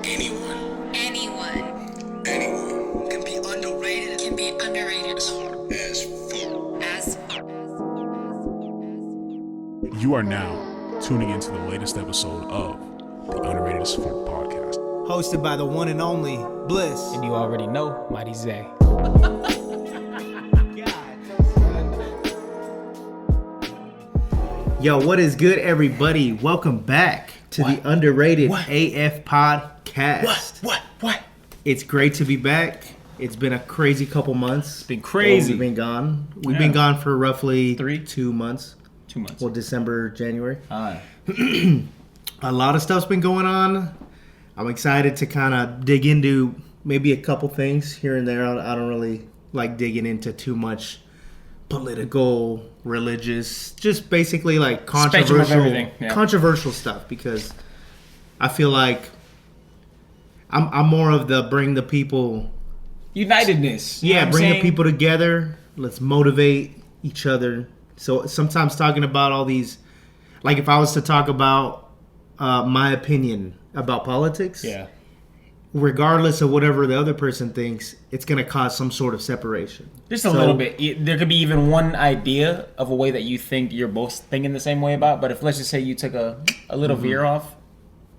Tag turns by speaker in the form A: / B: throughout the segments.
A: Anyone
B: can be underrated.
A: as fuck.
C: You are now tuning into the latest episode of the Underrated as Fuck podcast.
D: Hosted by the one and only Bliss.
E: And you already know, Mighty Zay.
D: Yo, what is good, everybody? Welcome back to the Underrated AF podcast.
E: What?
D: It's great to be back. It's been a crazy couple months. It's
E: been crazy.
D: We've been gone. We've been gone for roughly 2 months.
E: 2 months.
D: Well, December, January.
E: Alright.
D: A lot of stuff's been going on. I'm excited to kind of dig into maybe a couple things here and there. I don't really like digging into too much political, religious, just basically like controversial stuff, because I feel like I'm more of the bring the people
E: Unitedness.
D: Yeah, bring the people together. Let's motivate each other. So sometimes talking about all these, like if I was to talk about my opinion about politics, regardless of whatever the other person thinks, it's going to cause some sort of separation.
E: Just a little bit. There could be even one idea of a way that you think you're both thinking the same way about, but if let's just say you took a little veer off,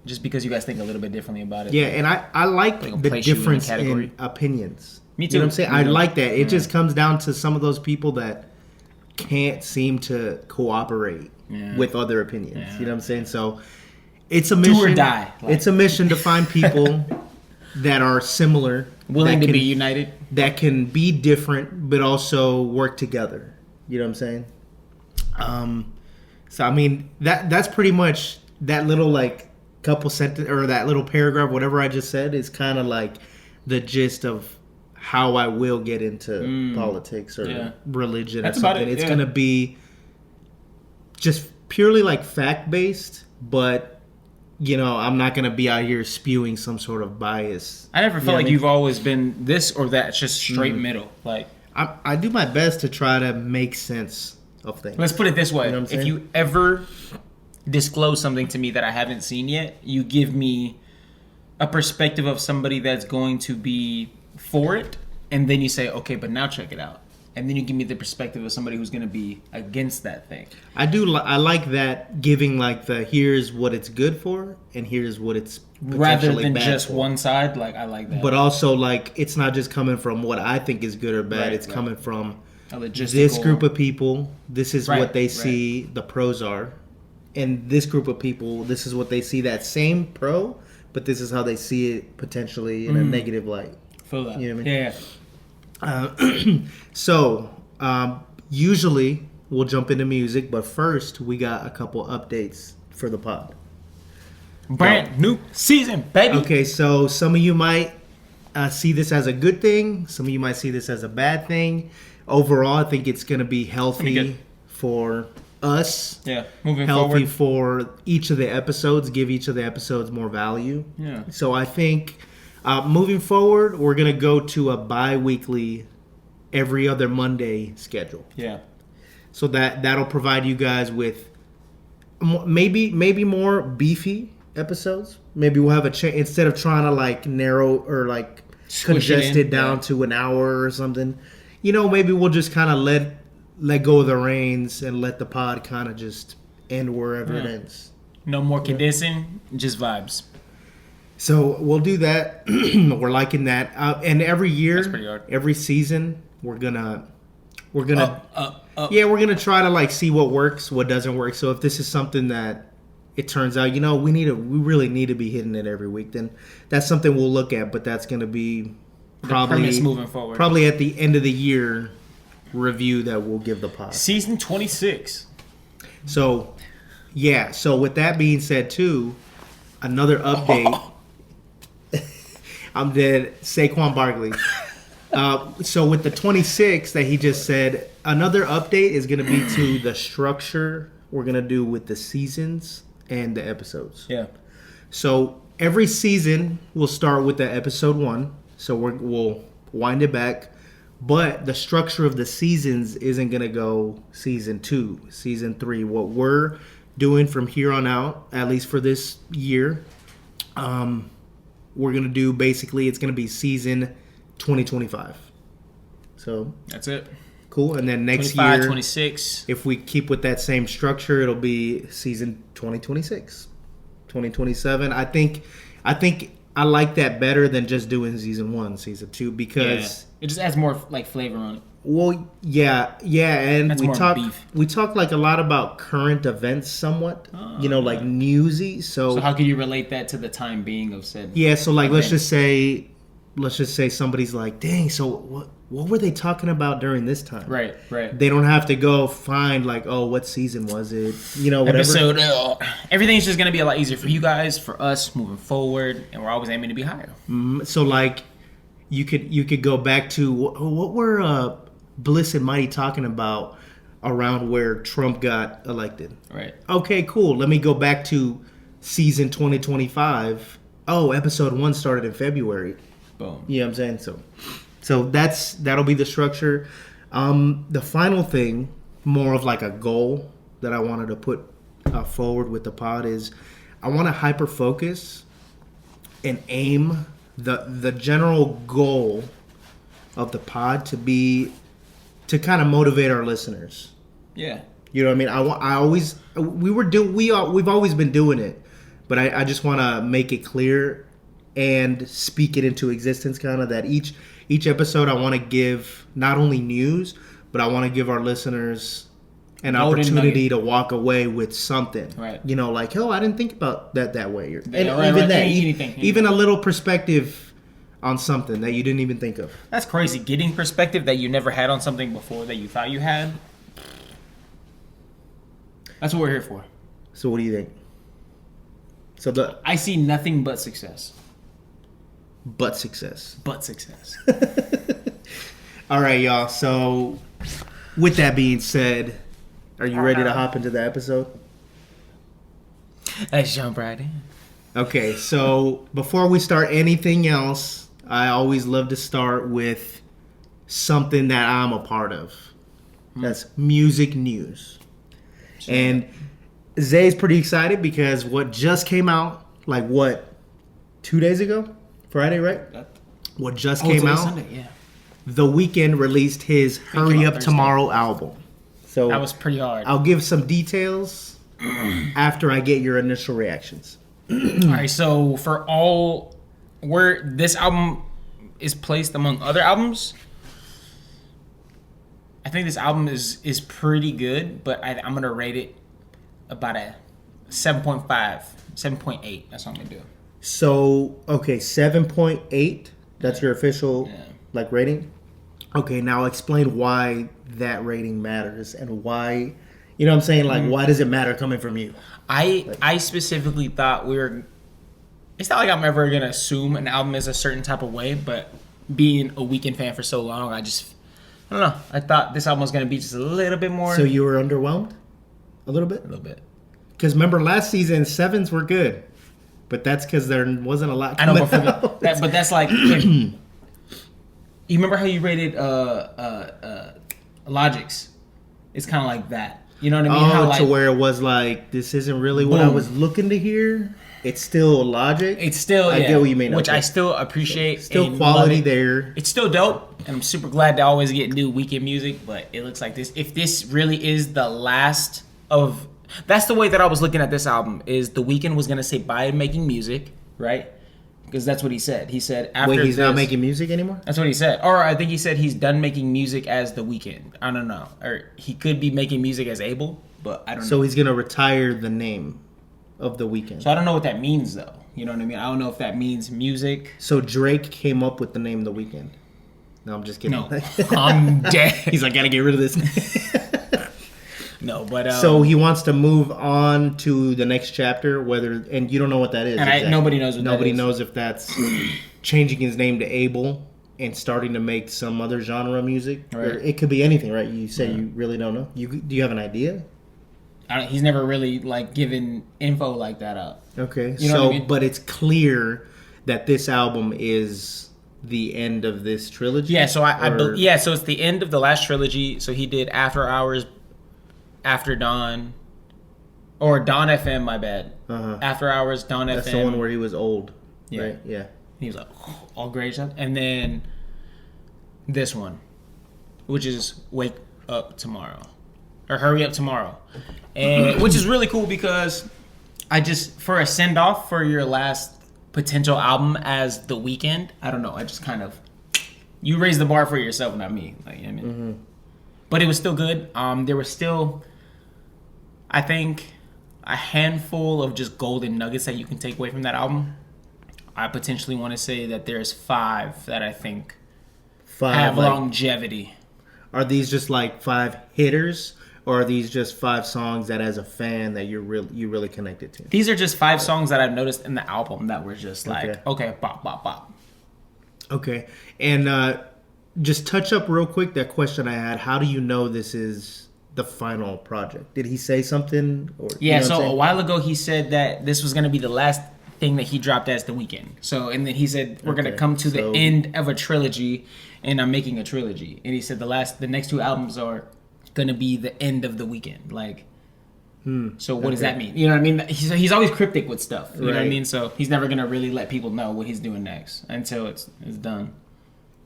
E: just because you guys think a little bit differently about it.
D: Yeah, and I like the difference in opinions.
E: Me too.
D: You know what I'm saying? I like that. It just comes down to some of those people that can't seem to cooperate with other opinions.
E: Yeah.
D: You know what I'm saying? So it's a mission.
E: Do or die.
D: It's a mission to find people that are similar,
E: willing to be united,
D: that can be different but also work together. You know what I'm saying? So I mean that's pretty much that little like couple sentence or that little paragraph, whatever I just said, is kind of like the gist of how I will get into politics or religion or something. It's gonna be just purely like fact based, but you know, I'm not going to be out here spewing some sort of bias.
E: I never felt like you've always been this or that. It's just straight middle. Like
D: I do my best to try to make sense of things.
E: Let's put it this way.
D: You know what I'm
E: if you ever disclose something to me that I haven't seen yet, you give me a perspective of somebody that's going to be for it, and then you say, okay, but now check it out. And then you give me the perspective of somebody who's going to be against that thing.
D: I like that, giving like the here's what it's good for and here's what it's
E: rather than
D: bad
E: just
D: for.
E: one side. Like I like that.
D: But also like it's not just coming from what I think is good or bad. It's coming from this group of people. This is what they see the pros are, and this group of people, this is what they see that same pro, but this is how they see it potentially in a negative light.
E: Feel that?
D: You know what I mean?
E: Yeah.
D: So, usually we'll jump into music, but first we got a couple updates for the pod.
E: Brand new season, baby.
D: Okay, so some of you might see this as a good thing. Some of you might see this as a bad thing. Overall, I think it's going to be healthy for us.
E: Yeah, moving
D: healthy
E: forward.
D: for each of the episodes, give each of the episodes more value.
E: Yeah.
D: So I think... moving forward, we're going to go to a bi-weekly, every other Monday schedule.
E: Yeah.
D: So that'll provide you guys with maybe more beefy episodes. Maybe we'll have instead of trying to like narrow or like congest it down to an hour or something. You know, maybe we'll just kind of let go of the reins and let the pod kind of just end wherever it ends.
E: No more condensing, just vibes.
D: So we'll do that. We're liking that, and every year,
E: That's pretty hard.
D: every season, we're gonna we're gonna try to like see what works, what doesn't work. So if this is something that it turns out, you know, we really need to be hitting it every week, then that's something we'll look at. But that's gonna be probably
E: moving forward.
D: Probably at the end of the year review that we'll give the pod.
E: Season 26.
D: So yeah. So with that being said, too, another update. I'm dead. Saquon Barkley. So with the 26 that he just said, another update is going to be to the structure we're going to do with the seasons and the episodes.
E: Yeah.
D: So every season we'll start with the episode 1. So we'll wind it back. But the structure of the seasons isn't going to go season 2, season 3. What we're doing from here on out, at least for this year, we're gonna do basically it's gonna be season 2025. So
E: That's it.
D: cool. And then next
E: 25,
D: year,
E: 26.
D: if we keep with that same structure, it'll be season 2026, 2027. I think I like that better than just doing season 1, season 2 because
E: It just adds more like flavor on it.
D: well, yeah, and
E: That's
D: we
E: more
D: talk
E: beef.
D: we talk like a lot about current events, somewhat, like newsy.
E: So how can you relate that to the time being of said?
D: Yeah, so like let's
E: event?
D: just say somebody's like, dang, so what were they talking about during this time?
E: Right.
D: They don't have to go find like, oh, what season was it? Whatever.
E: Episode. Everything's just gonna be a lot easier for you guys, for us moving forward, and we're always aiming to be higher.
D: So like, you could go back to what were Bliss and Mighty talking about around where Trump got elected.
E: Right.
D: Okay, cool. Let me go back to season 2025. Oh, episode 1 started in February.
E: Boom.
D: You know what I'm saying? So that'll be the structure. The final thing, more of like a goal that I wanted to put forward with the pod is I want to hyper focus and aim the general goal of the pod to be to kind of motivate our listeners.
E: Yeah.
D: You know what I mean? We've always been doing it, but I just want to make it clear and speak it into existence, kind of that each episode I want to give not only news, but I want to give our listeners an
E: Golden
D: opportunity
E: nugget.
D: to walk away with something.
E: Right.
D: Like, oh, I didn't think about that way. And
E: right,
D: even
E: right.
D: that,
E: Anything.
D: even a little perspective on something that you didn't even think of.
E: That's crazy. Getting perspective that you never had on something before that you thought you had. That's what we're here for.
D: So what do you think?
E: I see nothing but success.
D: But success.
E: But success.
D: All right, y'all. So with that being said, are you ready to hop into the episode?
E: Let's jump right in.
D: Okay, so before we start anything else, I always love to start with something that I'm a part of. That's music news. And Zay's pretty excited because what just came out, 2 days ago? Friday, right? What just came out?
E: Sunday, yeah.
D: The Weeknd released his Hurry Up
E: Thursday.
D: Tomorrow album. So
E: That was pretty hard.
D: I'll give some details after I get your initial reactions.
E: All right, so for all where this album is placed among other albums, I think this album is pretty good, but I'm gonna rate it about a 7.5, 7.8. That's what I'm gonna do.
D: So, okay, 7.8. That's your official rating? Okay, now explain why that rating matters and why, you know what I'm saying? Why does it matter coming from you?
E: I specifically thought it's not like I'm ever gonna assume an album is a certain type of way, but being a Weeknd fan for so long, I don't know. I thought this album was gonna be just a little bit more.
D: So you were underwhelmed? A little bit?
E: A little bit.
D: Because remember last season, 7s were good. But that's because there wasn't a lot
E: I know,
D: coming
E: but
D: out.
E: but that's like, you remember how you rated Logic's? It's kind of like that. You know what I mean? How,
D: to where it was like, this isn't really what I was looking to hear. It's still Logic.
E: It's still,
D: I get what you mean.
E: Which
D: okay.
E: I still appreciate.
D: Still
E: and
D: quality
E: love it.
D: there.
E: It's still dope, and I'm super glad to always get new Weeknd music. But it looks like this. If this really is the last of, that's the way that I was looking at this album. Is the Weeknd was gonna say bye to making music, right? Because that's what he said. He said after
D: Wait, he's
E: this,
D: not making music anymore?
E: That's what he said. Or I think he said he's done making music as the Weeknd. I don't know. Or he could be making music as Abel, but I don't know.
D: So he's gonna retire the name of the Weeknd.
E: So I don't know what that means though. You know what I mean? I don't know if that means music.
D: So Drake came up with the name The Weeknd. No, I'm just kidding.
E: No, I'm dead.
D: He's like, gotta get rid of this.
E: No, but
D: so he wants to move on to the next chapter, and you don't know what that is.
E: And nobody knows what
D: nobody
E: that is.
D: knows if that's changing his name to Abel and starting to make some other genre music.
E: Right.
D: Or it could be anything, right? You say you really don't know. Do you have an idea?
E: He's never really given info like that out.
D: Okay,
E: You know what I mean?
D: But it's clear that this album is the end of this trilogy.
E: Yeah, so so it's the end of the last trilogy. So he did After Hours, After Dawn, or Dawn FM. My bad.
D: Uh-huh.
E: After Hours, Dawn
D: That's
E: FM.
D: the one where he was old.
E: Yeah.
D: Right? Yeah.
E: he was like, all great stuff. And then this one, which is Wake Up Tomorrow. Or Hurry Up Tomorrow. And which is really cool because I just, for a send-off for your last potential album as The Weeknd, I don't know, I just kind of, you raised the bar for yourself, not me. Like, you know what I mean? But it was still good. There was still, I think, a handful of just golden nuggets that you can take away from that album. I potentially want to say that there's 5 that I think have
D: like,
E: longevity.
D: Are these just like 5 hitters, or are these just 5 songs that, as a fan, that you really connected to?
E: These are just 5 songs that I've noticed in the album that were just like, okay, bop, bop, bop.
D: Okay, and just touch up real quick that question I had. How do you know this is the final project? Did he say something? Or,
E: yeah,
D: you know
E: so a while ago he said that this was going to be the last thing that he dropped as The Weeknd. So, and then he said, we're going to come to the end of a trilogy, and I'm making a trilogy. And he said the next 2 albums are going to be the end of The Weeknd. Like, so what does that mean? You know what I mean? He's always cryptic with stuff. You know what I mean? So he's never going to really let people know what he's doing next until it's done.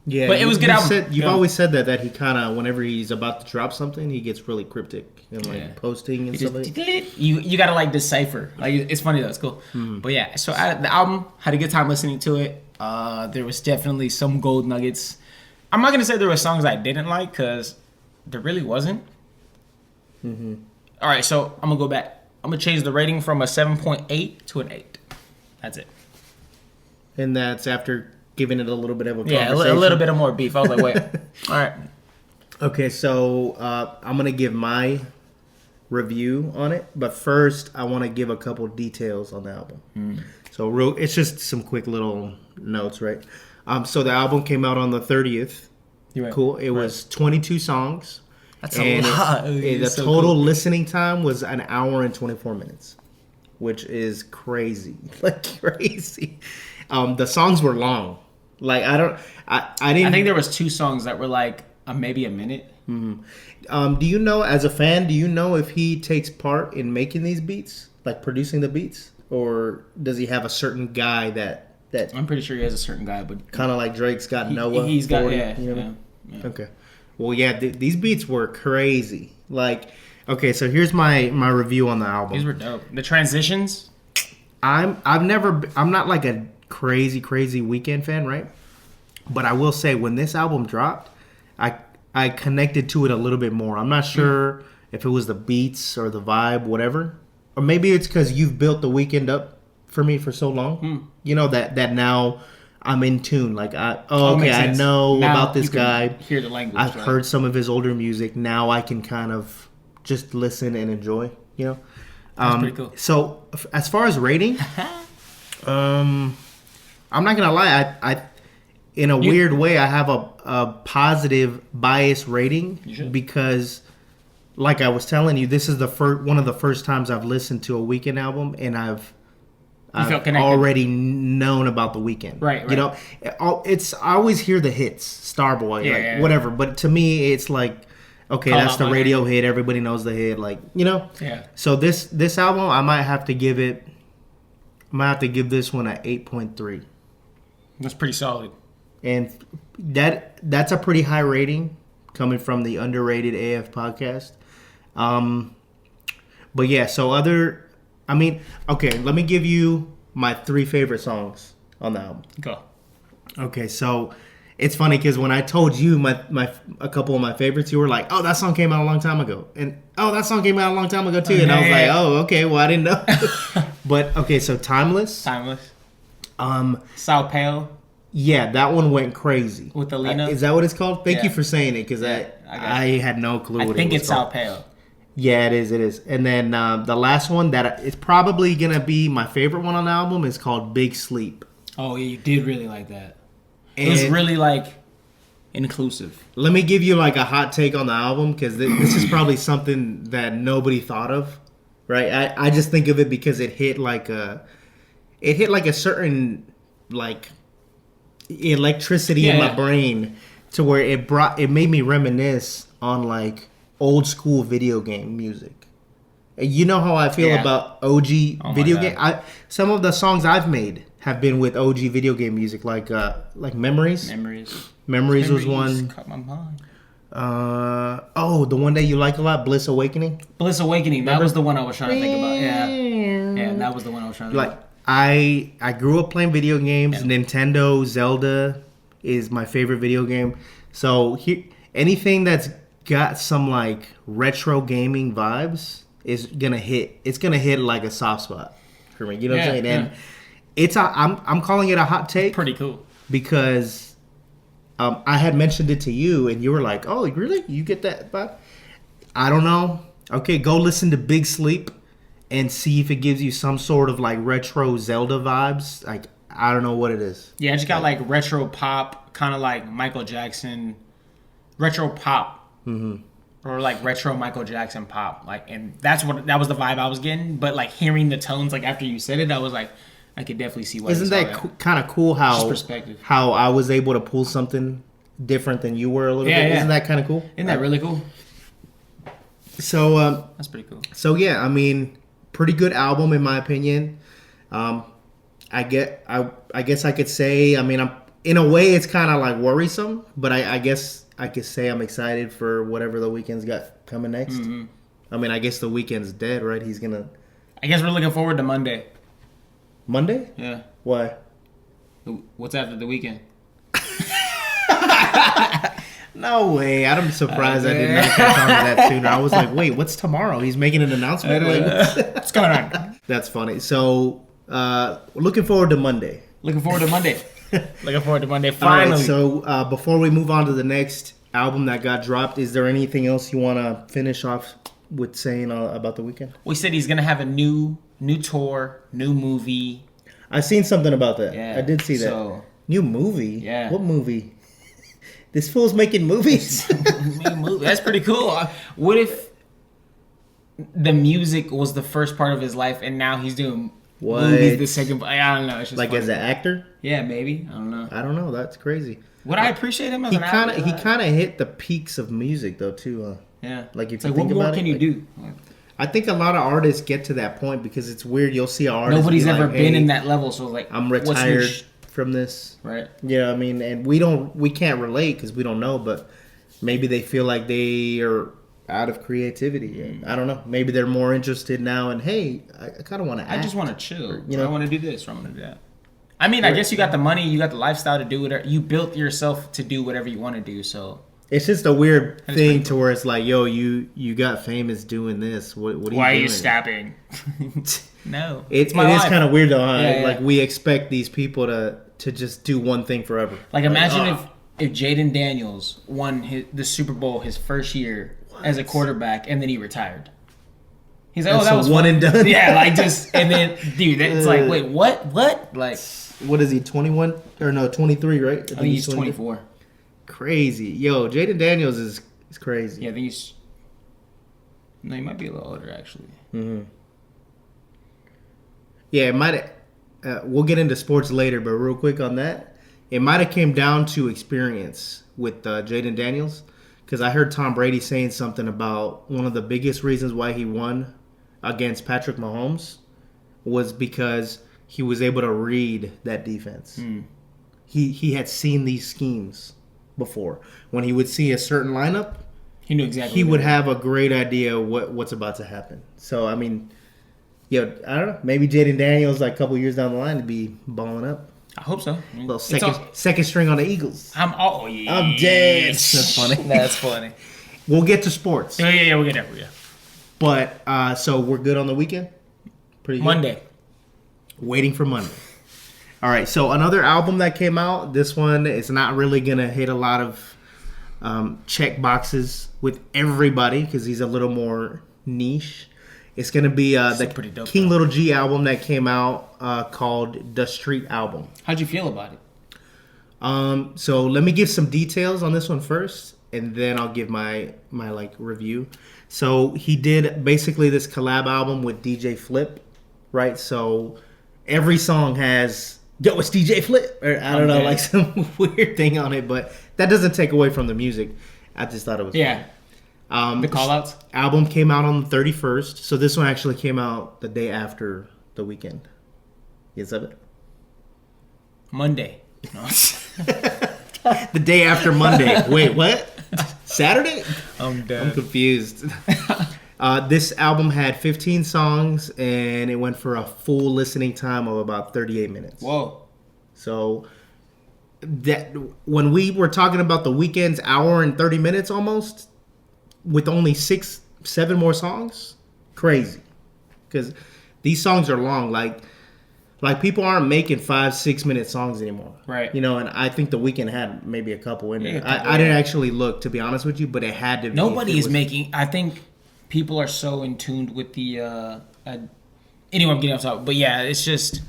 D: Yeah,
E: but it was good album.
D: You've always said that he kind of, whenever he's about to drop something, he gets really cryptic and like posting and stuff like.
E: You gotta like decipher. Like, it's funny though. It's cool. But yeah, so the album, had a good time listening to it. There was definitely some gold nuggets. I'm not gonna say there were songs I didn't like, because there really wasn't. All right, so I'm gonna go back. I'm gonna change the rating from a 7.8 to an 8. That's it.
D: And that's after giving it a little bit of a conversation.
E: Yeah, a little bit of more beef. I was like, wait. All right.
D: Okay, so I'm going to give my review on it. But first, I want to give a couple details on the album. So it's just some quick little notes, right? So the album came out on the 30th.
E: Right.
D: Cool. It was 22 songs.
E: That's a lot.
D: The total listening time was an hour and 24 minutes, which is crazy. Like, crazy. The songs were long. Like, I didn't.
E: I think there was 2 songs that were like maybe a minute.
D: Do you know, as a fan, do you know if he takes part in making these beats, like producing the beats, or does he have a certain guy that?
E: I'm pretty sure he has a certain guy, but
D: kind of like Drake's got Noah.
E: He's got
D: 40,
E: yeah,
D: you know?
E: yeah.
D: Okay. Well, yeah, these beats were crazy. Like, okay, so here's my review on the album.
E: These were dope. The transitions.
D: I'm not like a crazy Weeknd fan, right? But I will say, when this album dropped, I connected to it a little bit more. I'm not sure if it was the beats or the vibe, whatever, or maybe it's because you've built the Weeknd up for me for so long. You know that now I'm in tune. Like, I know now about this guy.
E: Hear the language.
D: I've heard some of his older music. Now I can kind of just listen and enjoy. You know,
E: that's pretty cool.
D: So as far as rating, I'm not gonna lie. I in a weird way, I have a positive bias rating because, like I was telling you, this is the one of the first times I've listened to a Weeknd album, and I've already known about the Weeknd.
E: Right.
D: You know, I always hear the hits, Starboy, whatever. But to me, it's like, okay, that's the radio hit. Everybody knows the hit. Like, you know. Yeah. So this album, I might have to give this one an 8.3.
E: That's pretty solid.
D: And that's a pretty high rating coming from the Underrated AF podcast. But yeah, okay, let me give you my 3 favorite songs on the album.
E: Go.
D: Okay, so it's funny because when I told you a couple of my favorites, you were like, "Oh, that song came out a long time ago," and "Oh, that song came out a long time ago too," and I was like, "Oh, okay, well, I didn't know." But okay, so Timeless.
E: Sao Paulo.
D: Yeah, that one went crazy.
E: With Alina?
D: Is that what it's called? Thank you for saying it, because I had no clue what it was.
E: I think it's Sao Paulo.
D: Yeah, it is. And then the last one that is probably going to be my favorite one on the album is called Big Sleep.
E: Oh, yeah, you did really like that. It was really, like, inclusive.
D: Let me give you, like, a hot take on the album, because this is probably something that nobody thought of, right? I just think of it because it hit like a certain, like, electricity in my brain, to where it made me reminisce on, like, old school video game music. You know how I feel about OG video game. Some of the songs I've made have been with OG video game music, like Memories. Memories was one.
E: Cut my mind.
D: The one that you like a lot, Bliss Awakening.
E: Bliss Awakening. That was the one I was trying to think about. Yeah, that was the one I was trying to think about.
D: I grew up playing video games. Yeah. Nintendo Zelda is my favorite video game. So anything that's got some like retro gaming vibes is gonna hit. It's gonna hit like a soft spot for me. You know what I'm saying? And I'm calling it a hot take.
E: Pretty cool
D: because I had mentioned it to you and you were like, "Oh, really? You get that vibe?" I don't know. Okay, go listen to Big Sleep and see if it gives you some sort of like retro Zelda vibes. Like I don't know what it is.
E: Yeah, I just got like retro pop, kind of like Michael Jackson, retro pop, or like retro Michael Jackson pop. Like, and that was the vibe I was getting. But like hearing the tones, like after you said it, I was like, I could definitely see why.
D: Isn't that kind of cool? How I was able to pull something different than you were a little bit.
E: Yeah.
D: Isn't that kind of cool?
E: Isn't that really cool?
D: So
E: that's pretty cool.
D: So yeah, I mean, pretty good album in my opinion. I guess I could say, I mean, in a way it's kind of like worrisome, but I guess I could say I'm excited for whatever the Weeknd's got coming next. Mm-hmm. I mean, I guess the Weeknd's dead, right? He's gonna.
E: I guess we're looking forward to Monday.
D: Monday?
E: Yeah.
D: Why?
E: What's after the weekend?
D: No way. I'm surprised I did not catch on to that sooner. I was like, wait, what's tomorrow? He's making an announcement?
E: What's going on?
D: That's funny. So, looking forward to Monday.
E: Looking forward to Monday. Finally.
D: All right, so, before we move on to the next album that got dropped, is there anything else you want to finish off with saying about the Weeknd?
E: We said he's going to have a new tour, new movie.
D: I seen something about that.
E: Yeah,
D: I did see that. New movie?
E: Yeah.
D: What movie? This fool's making movies.
E: That's pretty cool. What if the music was the first part of his life and now he's doing movies the second? I don't know. It's just
D: like funny. As an actor?
E: Yeah, maybe. I don't know.
D: That's crazy.
E: Would I appreciate him as an actor?
D: He kind of hit the peaks of music though too.
E: Yeah.
D: Like if
E: it's
D: you
E: like,
D: think
E: what more
D: about
E: can
D: it,
E: you do?
D: I think a lot of artists get to that point because it's weird. You'll see an artist.
E: Nobody's ever
D: like,
E: been in that level, so like
D: I'm retired from this.
E: Right.
D: Yeah, I mean, and we can't relate because we don't know, but maybe they feel like they are out of creativity. I don't know. Maybe they're more interested now in, hey, I kind of want to act.
E: I just want to chill.
D: Or, you know,
E: I want to do this or I want to do that. I mean, I guess you got the money, you got the lifestyle to do whatever. You built yourself to do whatever you want to do, so.
D: It's just a weird thing to where it's like, yo, you got famous doing this. What are you doing?
E: Why are you stabbing? No.
D: It is kind of weird though, huh? Yeah. Like we expect these people to just do one thing forever.
E: Like imagine if Jaden Daniels won the Super Bowl his first year as a quarterback and then he retired. He's like, that was
D: one
E: fun.
D: And done.
E: Yeah, like just and then dude, it's like, wait, what? Like
D: what is he, 21 or no, 23, right?
E: I think he's 24.
D: Crazy. Yo, Jaden Daniels is crazy.
E: Yeah, I think he's no, he might be a little older actually.
D: Mm-hmm. Yeah, it might. We'll get into sports later, but real quick on that, it might have came down to experience with Jaden Daniels, because I heard Tom Brady saying something about one of the biggest reasons why he won against Patrick Mahomes was because he was able to read that defense. He had seen these schemes before. When he would see a certain lineup,
E: he knew exactly.
D: He would have a great idea what's about to happen. So I mean. Yeah, I don't know. Maybe Jaden Daniels, like a couple years down the line, to be balling up.
E: I hope so.
D: A little second string on the Eagles.
E: I'm
D: dead. That's funny.
E: That's funny.
D: We'll get to sports.
E: Yeah, we'll get there. Yeah.
D: But so we're good on the Weeknd. Pretty good.
E: Monday.
D: Waiting for Monday. All right. So another album that came out. This one is not really gonna hit a lot of check boxes with everybody because he's a little more niche. It's going to be the King Lil G album that came out called The Street Album.
E: How'd you feel about it?
D: So let me give some details on this one first, and then I'll give my like review. So he did basically this collab album with DJ Flip, right? So every song has, yo, it's DJ Flip, or I don't know, like some weird thing on it, but that doesn't take away from the music. I just thought it was funny.
E: The call-outs?
D: Album came out on the 31st. So this one actually came out the day after the Weeknd. Is that it?
E: Monday. No.
D: The day after Monday. Wait, what? Saturday?
E: I'm
D: I'm
E: dead.
D: confused. This album had 15 songs, and it went for a full listening time of about 38 minutes.
E: Whoa.
D: So that when we were talking about the Weeknd's hour and 30 minutes almost, with only 6-7 more songs, crazy. Because these songs are long. Like people aren't making 5-6 minute songs anymore.
E: Right.
D: You know, and I think the Weeknd had maybe a couple in there.
E: Yeah, a couple,
D: I didn't actually look, to be honest with you, but it had to be.
E: Nobody is
D: was-
E: making. I think people are so in tune with the. Anyway, I'm getting off topic, but yeah, it's just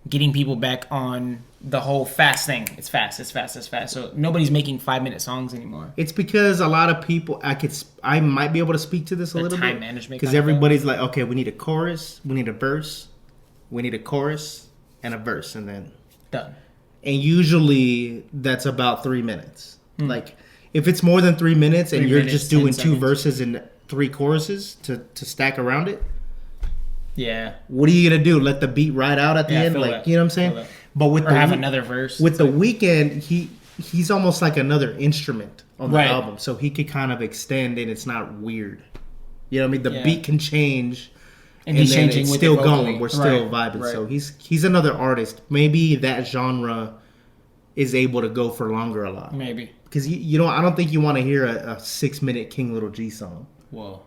E: getting people back on the whole fast thing. It's fast. It's fast. It's fast. So nobody's making 5-minute songs anymore.
D: It's because a lot of people, I might be able to speak to this a
E: Their
D: little
E: time
D: bit.
E: management
D: Because
E: kind of
D: everybody's like, okay, we need a chorus, we need a verse, we need a chorus, and a verse, and then.
E: Done.
D: And usually that's about 3 minutes. Like, if it's more than 3 minutes and
E: 3
D: you're
E: minutes,
D: just
E: 10
D: doing 2
E: seconds.
D: verses and 3 choruses to stack around it,
E: Yeah.
D: what are you going to do? Let the beat ride out at the
E: Yeah, I
D: end?
E: feel
D: Like,
E: that.
D: you know what I'm saying?
E: Feel that.
D: But with
E: Or
D: the
E: have
D: Week-
E: another verse.
D: with the Weeknd, he's almost like another instrument on the
E: Right.
D: album, so he could kind of extend and it's not weird. You know what I mean? The
E: Yeah.
D: beat can change,
E: and he's
D: then
E: changing
D: it's
E: with
D: still
E: it vocally.
D: going. We're still
E: Right,
D: vibing.
E: right.
D: So he's another artist. Maybe that genre is able to go for longer a lot.
E: Maybe.
D: Because you know, I don't think you want to hear a 6-minute King Lil G song.
E: Whoa.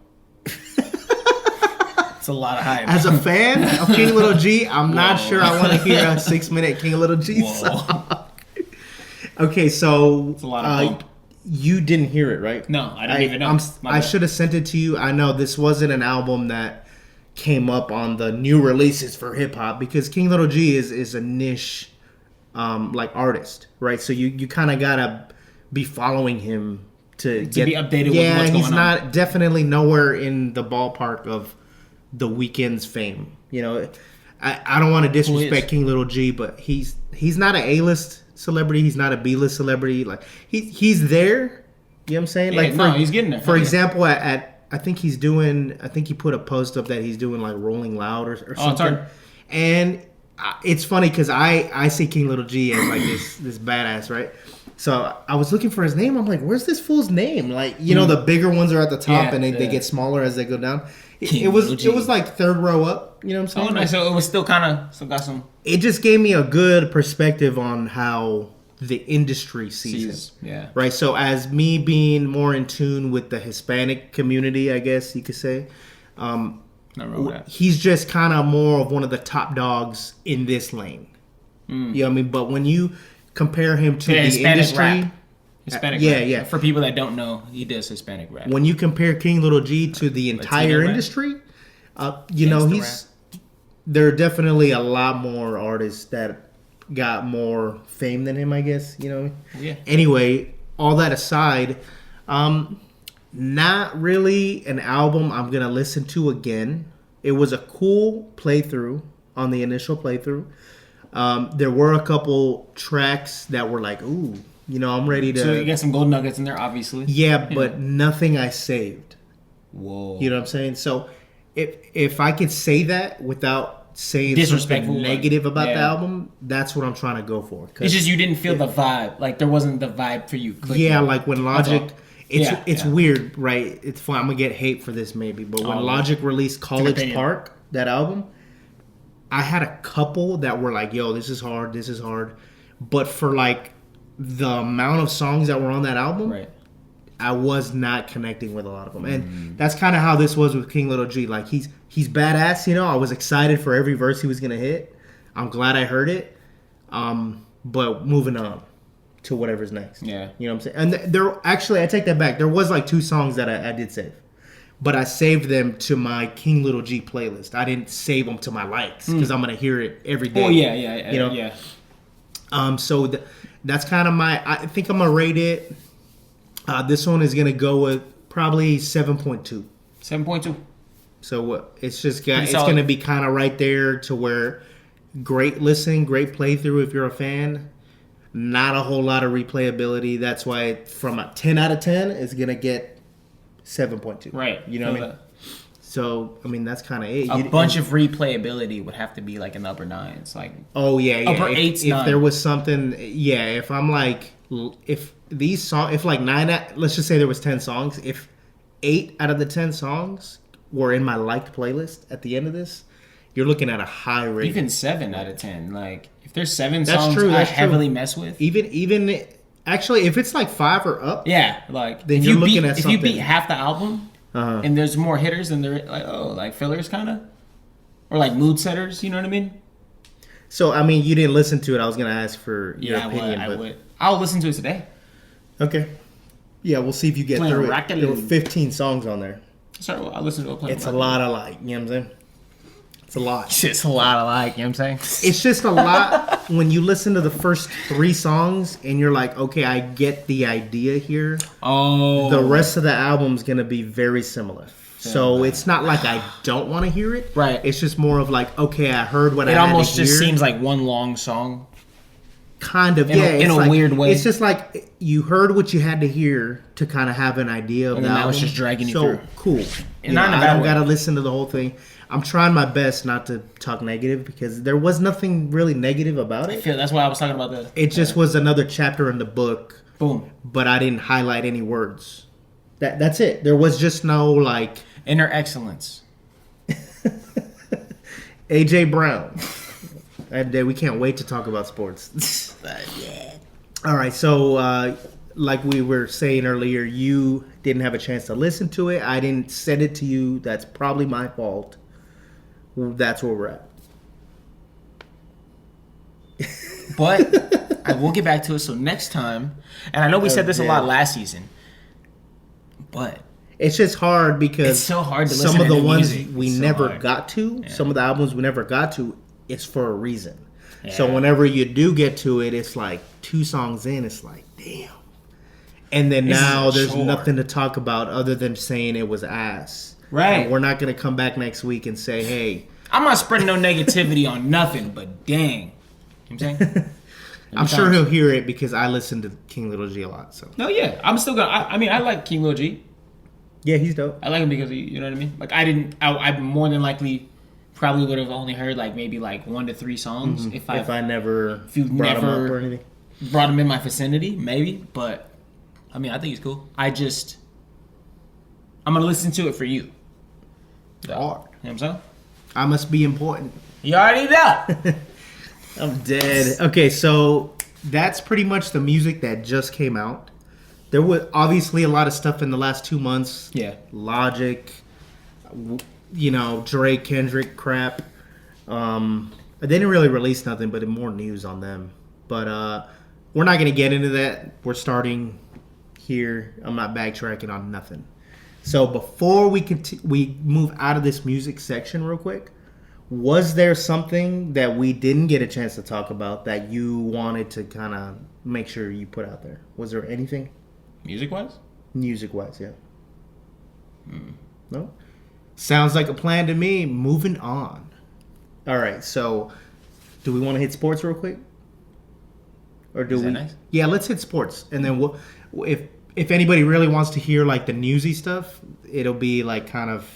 E: It's a lot of hype.
D: As a fan of King Lil G, I'm not
E: Whoa.
D: sure I want to hear a 6-minute King Lil G
E: Whoa.
D: song. Okay, so
E: It's a lot of bump.
D: you didn't hear it, right?
E: No, I didn't even know. My
D: I
E: bad.
D: should have sent it to you. I know this wasn't an album that came up on the new releases for hip hop because King Lil G is a niche like artist, right? So you kind of gotta be following him to
E: be updated with
D: yeah,
E: what's
D: he's
E: going on.
D: not definitely nowhere in the ballpark of the Weeknd's fame. You know, I don't want to disrespect King Lil G, but he's not an A-list celebrity. He's not a B-list celebrity. Like he's there. You know what I'm saying?
E: Yeah,
D: Like
E: no, he's getting there.
D: For
E: Yeah.
D: example, at I think he put a post up that he's doing like Rolling Loud or something.
E: Oh, it's hard.
D: And it's funny because I see King Lil G as like this badass, right? So I was looking for his name. I'm like, where's this fool's name? Like, you know, the bigger ones are at the top
E: Yeah,
D: and they
E: yeah.
D: get smaller as they go down. It
E: King
D: was
E: Lil G.
D: it was like third row up. You know what I'm saying?
E: Oh, nice. So it was still kind of still got some
D: It just gave me a good perspective on how the industry sees him.
E: Yeah.
D: Right. So as me being more in tune with the Hispanic community, I guess you could say,
E: Not wrong with that.
D: he's just kind of more of one of the top dogs in this lane. You know what I mean? But when you compare him to
E: Yeah,
D: the
E: Hispanic
D: industry,
E: rap. Hispanic
D: yeah,
E: rap.
D: yeah.
E: For people that don't know, he does Hispanic rap.
D: when you compare King Lil G to the entire
E: rap?
D: industry, you know,
E: Gangsta
D: there are definitely a lot more artists that got more fame than him, I guess, you know.
E: Yeah.
D: Anyway, all that aside, not really an album I'm going to listen to again. It was a cool playthrough on the initial playthrough. There were a couple tracks that were like, ooh, you know, I'm ready to...
E: So you got some gold nuggets in there, obviously.
D: Yeah, but nothing I saved.
E: Whoa.
D: You know what I'm saying? So if I could say that without saying
E: Disrespectful,
D: something negative about the
E: yeah.
D: album, that's what I'm trying to go for. 'Cause-
E: It's just you didn't feel the vibe. Like there wasn't the vibe for you. clicking.
D: yeah, like when Logic,
E: all.
D: it's
E: Yeah.
D: weird, right? It's fun. I'm gonna get hate for this maybe, but when
E: Oh,
D: Logic released College
E: opinion.
D: Park, that album, I had a couple that were like, "Yo, this is hard. This is hard," but for like the amount of songs that were on that album,
E: Right.
D: I was not connecting with a lot of them, and that's kind of how this was with King Lil G. Like he's badass, you know. I was excited for every verse he was gonna hit. I'm glad I heard it, but moving on to whatever's next.
E: Yeah.
D: You know what I'm saying? And there actually, I take that back. There was like 2 songs that I did save, but I saved them to my King Lil G playlist. I didn't save them to my likes because I'm gonna hear it every day.
E: Oh yeah.
D: You know?
E: Yeah.
D: So that's kind of I think I'm gonna rate it. This one is gonna go with probably 7.2.
E: 7.2.
D: So it's just
E: Pretty
D: it's
E: solid.
D: gonna be kind of right there to where great listen, great playthrough if you're a fan. Not a whole lot of replayability. That's why from a 10 out of 10 it's gonna get 7.2.
E: Right.
D: You know what I
E: Feel
D: mean?
E: that.
D: So I mean, that's kind of it.
E: A bunch of replayability would have to be like in the upper nines, like
D: Oh yeah.
E: upper
D: If,
E: eights,
D: if
E: nine.
D: there was something, yeah. If I'm like, if these songs, if like let's just say there was 10 songs. If 8 out of the 10 songs were in my liked playlist at the end of this, you're looking at a high rate.
E: even 7 out of 10. Like if there's 7
D: That's
E: songs
D: true,
E: I
D: that's true.
E: heavily mess with.
D: Even actually, if it's like 5 or up,
E: Yeah, like
D: Then
E: if
D: you're
E: you
D: looking
E: beat
D: at
E: if you beat
D: something.
E: half the album
D: Uh-huh.
E: and there's more hitters than there like fillers kind of, or like mood setters. You know what I mean?
D: So I mean, you didn't listen to it. I was gonna ask for your
E: Yeah,
D: opinion.
E: I
D: but,
E: would. I'll listen to it today.
D: Okay. Yeah, we'll see if you get
E: Playing
D: through it.
E: Rocket
D: There were
E: League.
D: 15 songs on there.
E: Sorry, I'll listen to it. Playing
D: It's a lot of like, you know what I'm saying? It's a lot.
E: It's a lot of like. You know what I'm saying?
D: It's just a lot when you listen to the first 3 songs and you're like, okay, I get the idea here.
E: Oh,
D: The rest of the album's gonna be very similar. So
E: Yeah.
D: it's not like I don't want to hear it.
E: Right.
D: It's just more of like, okay, I heard what I
E: it
D: had
E: almost
D: to
E: just
D: hear.
E: seems like one long song.
D: Kind of,
E: in a-
D: yeah.
E: in
D: it's
E: a
D: like-
E: weird way.
D: It's just like you heard what you had to hear to kind of have an idea of
E: And
D: the
E: then that
D: album.
E: was just dragging you
D: so,
E: through.
D: Cool.
E: And
D: You
E: not in a
D: I
E: bad
D: don't
E: way.
D: gotta listen to the whole thing. I'm trying my best not to talk negative because there was nothing really negative about
E: I
D: it.
E: feel that's why I was talking about the.
D: It just was another chapter in the book,
E: boom
D: but I didn't highlight any words. That's it. There was just no like
E: inner excellence.
D: AJ Brown. And we can't wait to talk about sports. All right, so like we were saying earlier, you didn't have a chance to listen to it. I didn't send it to you. That's probably my fault. That's where we're at.
E: But I will get back to it. So next time, and I know we said this a lot last season, but
D: It's just hard because
E: It's so hard to
D: some
E: listen
D: of
E: to
D: the
E: new
D: ones
E: music.
D: we
E: It's so
D: never
E: hard.
D: got to, some of the albums we never got to, it's for a reason. So
E: Yeah.
D: whenever you do get to it, it's like 2 songs in, it's like, damn. And then
E: This is
D: now
E: a
D: there's
E: chore.
D: nothing to talk about other than saying it was ass.
E: Right.
D: And we're not going to come back next week and say, hey,
E: I'm not spreading no negativity on nothing. But dang, you know what I'm saying?
D: I'm sure he'll hear it because I listen to King Lil G a lot. So
E: No, yeah, I'm still gonna. I mean, I like King Lil G.
D: yeah, he's dope.
E: I like him because you know what I mean. Like I more than likely probably would have only heard like maybe like 1 to 3 songs
D: If I never
E: if you've
D: brought him
E: never-
D: up or anything.
E: brought him in my vicinity, maybe. But I mean, I think he's cool. I'm gonna listen to it for you. So, you know what I'm saying?
D: I must be important.
E: You already know.
D: I'm dead. Okay, so that's pretty much the music that just came out. There was obviously a lot of stuff in the last 2 months.
E: Yeah.
D: Logic, Drake, Kendrick crap. They didn't really release nothing, but more news on them. But we're not going to get into that. We're starting here. I'm not backtracking on nothing. So before we move out of this music section real quick, was there something that we didn't get a chance to talk about that you wanted to kind of make sure you put out there? Was there anything
E: Music wise?
D: music-wise? Yeah. No? Sounds like a plan to me. Moving on. All right, so do we want to hit sports real quick? Or do
E: Is that
D: we?
E: nice?
D: Yeah, let's hit sports. And then if anybody really wants to hear like the newsy stuff, it'll be like kind of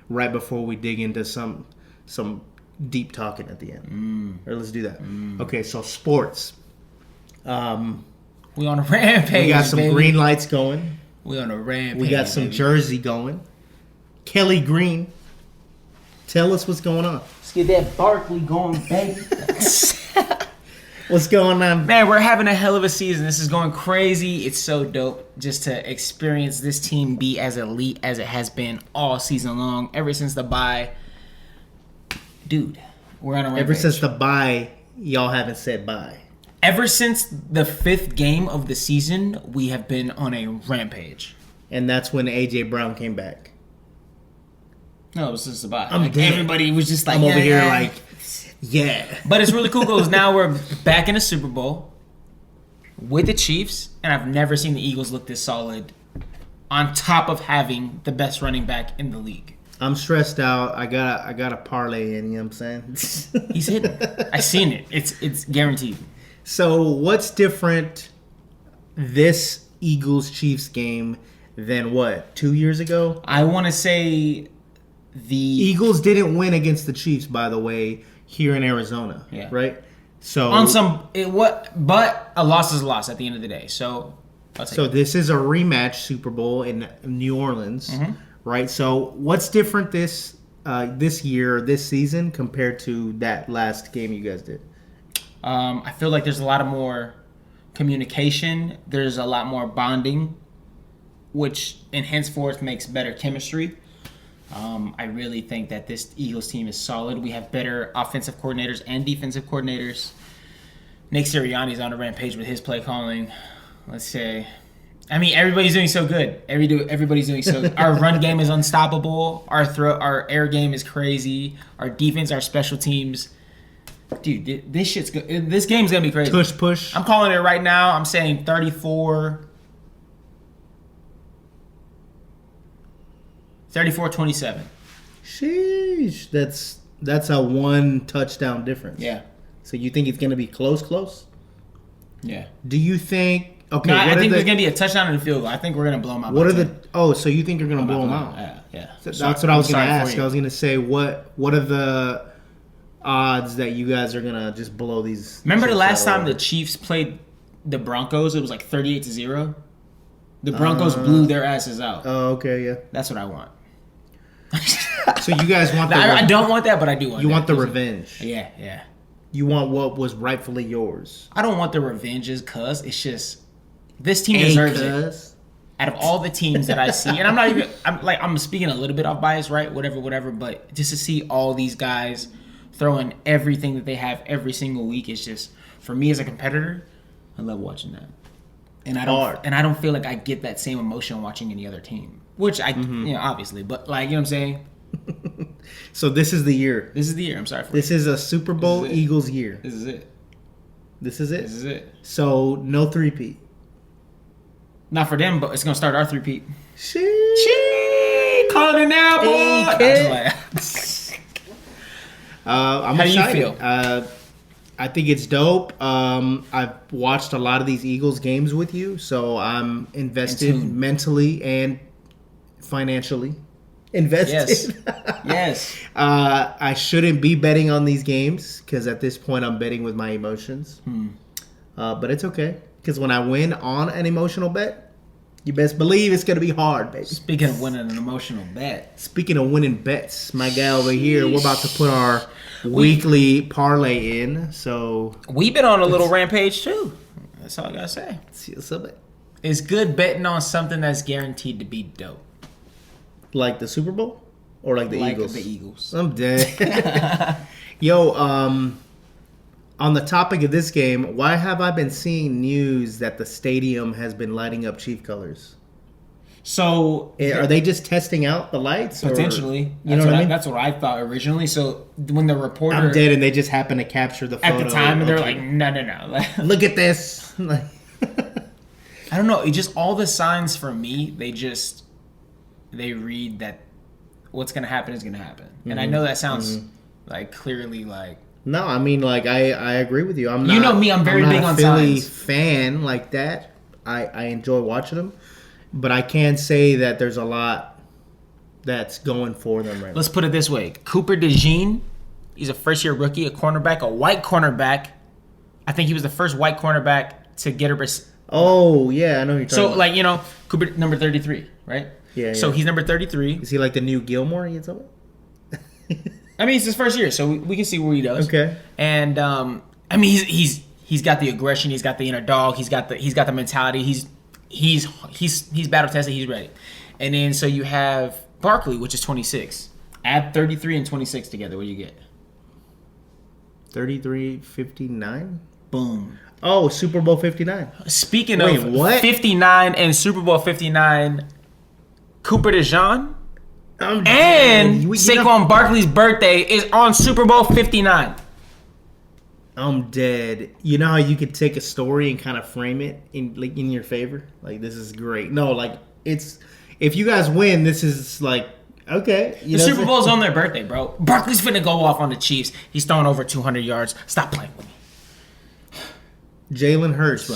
D: right before we dig into some deep talking at the end. Or let's do that. Okay, so sports.
E: We on a rampage.
D: We got some
E: baby.
D: green lights going.
E: We on a rampage.
D: We got some
E: baby.
D: jersey going. Kelly Green. Tell us what's going on.
E: Let's get that Barkley going, baby.
D: What's going on?
E: Man, we're having a hell of a season. This is going crazy. It's so dope just to experience this team be as elite as it has been all season long, ever since the bye. Dude, we're on a rampage.
D: Ever since the bye, y'all haven't said bye.
E: Ever since the 5th game of the season, we have been on a rampage.
D: And that's when AJ Brown came back.
E: No, it was just the bye.
D: I'm
E: Like,
D: dead.
E: everybody was just like,
D: I'm over
E: yeah,
D: here
E: yeah.
D: like, yeah.
E: But it's really cool because now we're back in a Super Bowl with the Chiefs, and I've never seen the Eagles look this solid on top of having the best running back in the league.
D: I'm stressed out. I got a parlay in, you know what I'm saying?
E: He's hitting. I seen it. It's guaranteed.
D: So what's different this Eagles Chiefs game than what, 2 years ago?
E: I want to say the
D: Eagles didn't win against the Chiefs, by the way, here in Arizona.
E: Yeah.
D: Right. So
E: but a loss is a loss at the end of the day. So I'll take it.
D: this is a rematch Super Bowl in New Orleans, right? So what's different this year, this season compared to that last game you guys did?
E: I feel like there's a lot of more communication. There's a lot more bonding, which in henceforth makes better chemistry. I really think that this Eagles team is solid. We have better offensive coordinators and defensive coordinators. Nick Sirianni's on a rampage with his play calling. Let's say, I mean, everybody's doing so good. Everybody's doing so good. Our run game is unstoppable. Our air game is crazy. Our defense, our special teams. Dude, this shit's good. This game's going to be crazy.
D: Push.
E: I'm calling it right now. I'm saying 34-27.
D: Sheesh. That's a 1 touchdown difference.
E: Yeah.
D: So you think it's going to be close?
E: Yeah.
D: Do you think... Okay,
E: No, I think there's going to be a touchdown and a field goal. I think we're going to blow them out.
D: What are the... Oh, so you think you're going to blow them out?
E: Yeah.
D: That's what I was going to ask. I was going to say, what are the odds that you guys are going to just blow these...
E: Remember the last time
D: the
E: the Chiefs played the Broncos? It was like 38-0. The Broncos blew their asses out.
D: Oh, okay, yeah.
E: That's what I want.
D: So you guys want the...
E: I don't want that, but I do want
D: You
E: that.
D: want the revenge.
E: Yeah.
D: You want what was rightfully yours.
E: I don't want the revenges, cuz it's just... This team deserves it. Out of all the teams that I see, and I'm speaking a little bit off bias, right? Whatever, but just to see all these guys throwing everything that they have every single week is just, for me as a competitor, I love watching that. And I don't feel like I get that same emotion watching any other team. Which obviously, but like, you know what I'm saying?
D: So this is the year.
E: This is the year. I'm sorry for
D: This is a Super Bowl Eagles year.
E: This is it.
D: This is it?
E: This is it.
D: So no three-peat.
E: Not for them, but it's gonna start our three-peat.
D: Shit.
E: Calling it now, boy.
D: Okay. I'm
E: How do you
D: excited.
E: feel?
D: I think it's dope. I've watched a lot of these Eagles games with you, so I'm invested mentally and financially. Invested.
E: Yes.
D: I shouldn't be betting on these games because at this point I'm betting with my emotions. But it's okay because when I win on an emotional bet, you best believe it's gonna be hard, baby.
E: Speaking of winning an emotional bet.
D: Speaking of winning bets, my guy over here, we're about to put our weekly parlay in. So
E: We've been on a little rampage too. That's all I gotta say.
D: see what's up.
E: It's good betting on something that's guaranteed to be dope.
D: Like the Super Bowl or like the Eagles?
E: The Eagles.
D: I'm dead. Yo, on the topic of this game, why have I been seeing news that the stadium has been lighting up Chief colors?
E: So
D: Are they just testing out the lights?
E: potentially,
D: You know what I mean?
E: That's what I thought originally. So when the reporter
D: I'm dead, and they just happen to capture the photo
E: at the time, and they're
D: okay.
E: like, no.
D: Look at this. Like,
E: I don't know. It just all the signs for me. They read that what's gonna happen is gonna happen, and I know that sounds like clearly like.
D: no, I mean, like I agree with you. I'm not.
E: You know me, I'm very
D: not
E: big
D: a
E: on
D: Philly
E: signs.
D: fan like that. I enjoy watching them, but I can say that there's a lot that's going for them right now.
E: Let's put it this way: Cooper DeJean, he's a first-year rookie, a cornerback, a white cornerback. I think he was the first white cornerback to get a.
D: Oh yeah, I know who you're talking
E: So
D: about.
E: like Cooper number 33, right?
D: Yeah,
E: So
D: yeah.
E: he's number 33.
D: Is he like the new Gilmore? You talking about?
E: I mean, it's his first year, so we can see what he does.
D: Okay.
E: And I mean, he's got the aggression, he's got the inner dog, he's got the mentality. He's battle tested, he's ready. And then so you have Barkley, which is 26. Add 33 and 26 together, what do you get?
D: 33-59.
E: Boom.
D: Oh, Super Bowl 59.
E: Speaking
D: Wait,
E: of
D: what?
E: 59 and Super Bowl 59, Cooper DeJean
D: I'm
E: and
D: dead. You know-
E: Saquon Barkley's birthday is on Super Bowl 59.
D: I'm dead. You know how you could take a story and kind of frame it in your favor? Like, this is great. No, like, it's if you guys win, this is like okay. You
E: The
D: know
E: Super Bowl's on their birthday, bro. Barkley's finna go off on the Chiefs. He's throwing over 200 yards. Stop playing with me.
D: Jalen Hurts.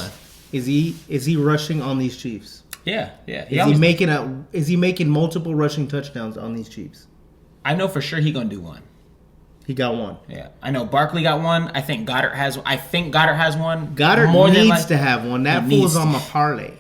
D: Is he rushing on these Chiefs?
E: Yeah.
D: Is he making multiple rushing touchdowns on these Chiefs?
E: I know for sure he gonna do one.
D: He got one.
E: Yeah, I know Barkley got one. I think Goddard has. Goddard has one.
D: Goddard needs to have one. That
E: he
D: fool's
E: needs
D: on
E: to.
D: my parlay.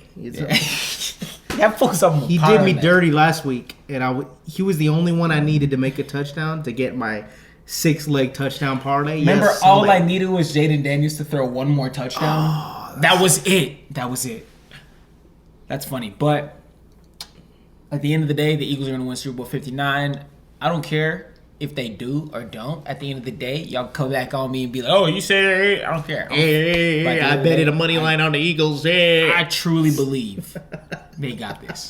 E: That fool's on my
D: He
E: parlay.
D: did me dirty last week, and he was the only one I needed to make a touchdown to get my 6-leg touchdown parlay.
E: Remember,
D: Yes,
E: all
D: somebody.
E: I needed was Jaden Daniels to throw one more touchdown.
D: Oh,
E: that was it. That was it. That's funny, but at the end of the day, the Eagles are gonna win Super Bowl 59. I don't care if they do or don't. At the end of the day, y'all come back on me and be like, "Oh, you said I don't care."
D: Hey, I betted a money line on the Eagles. Hey.
E: I truly believe they got this.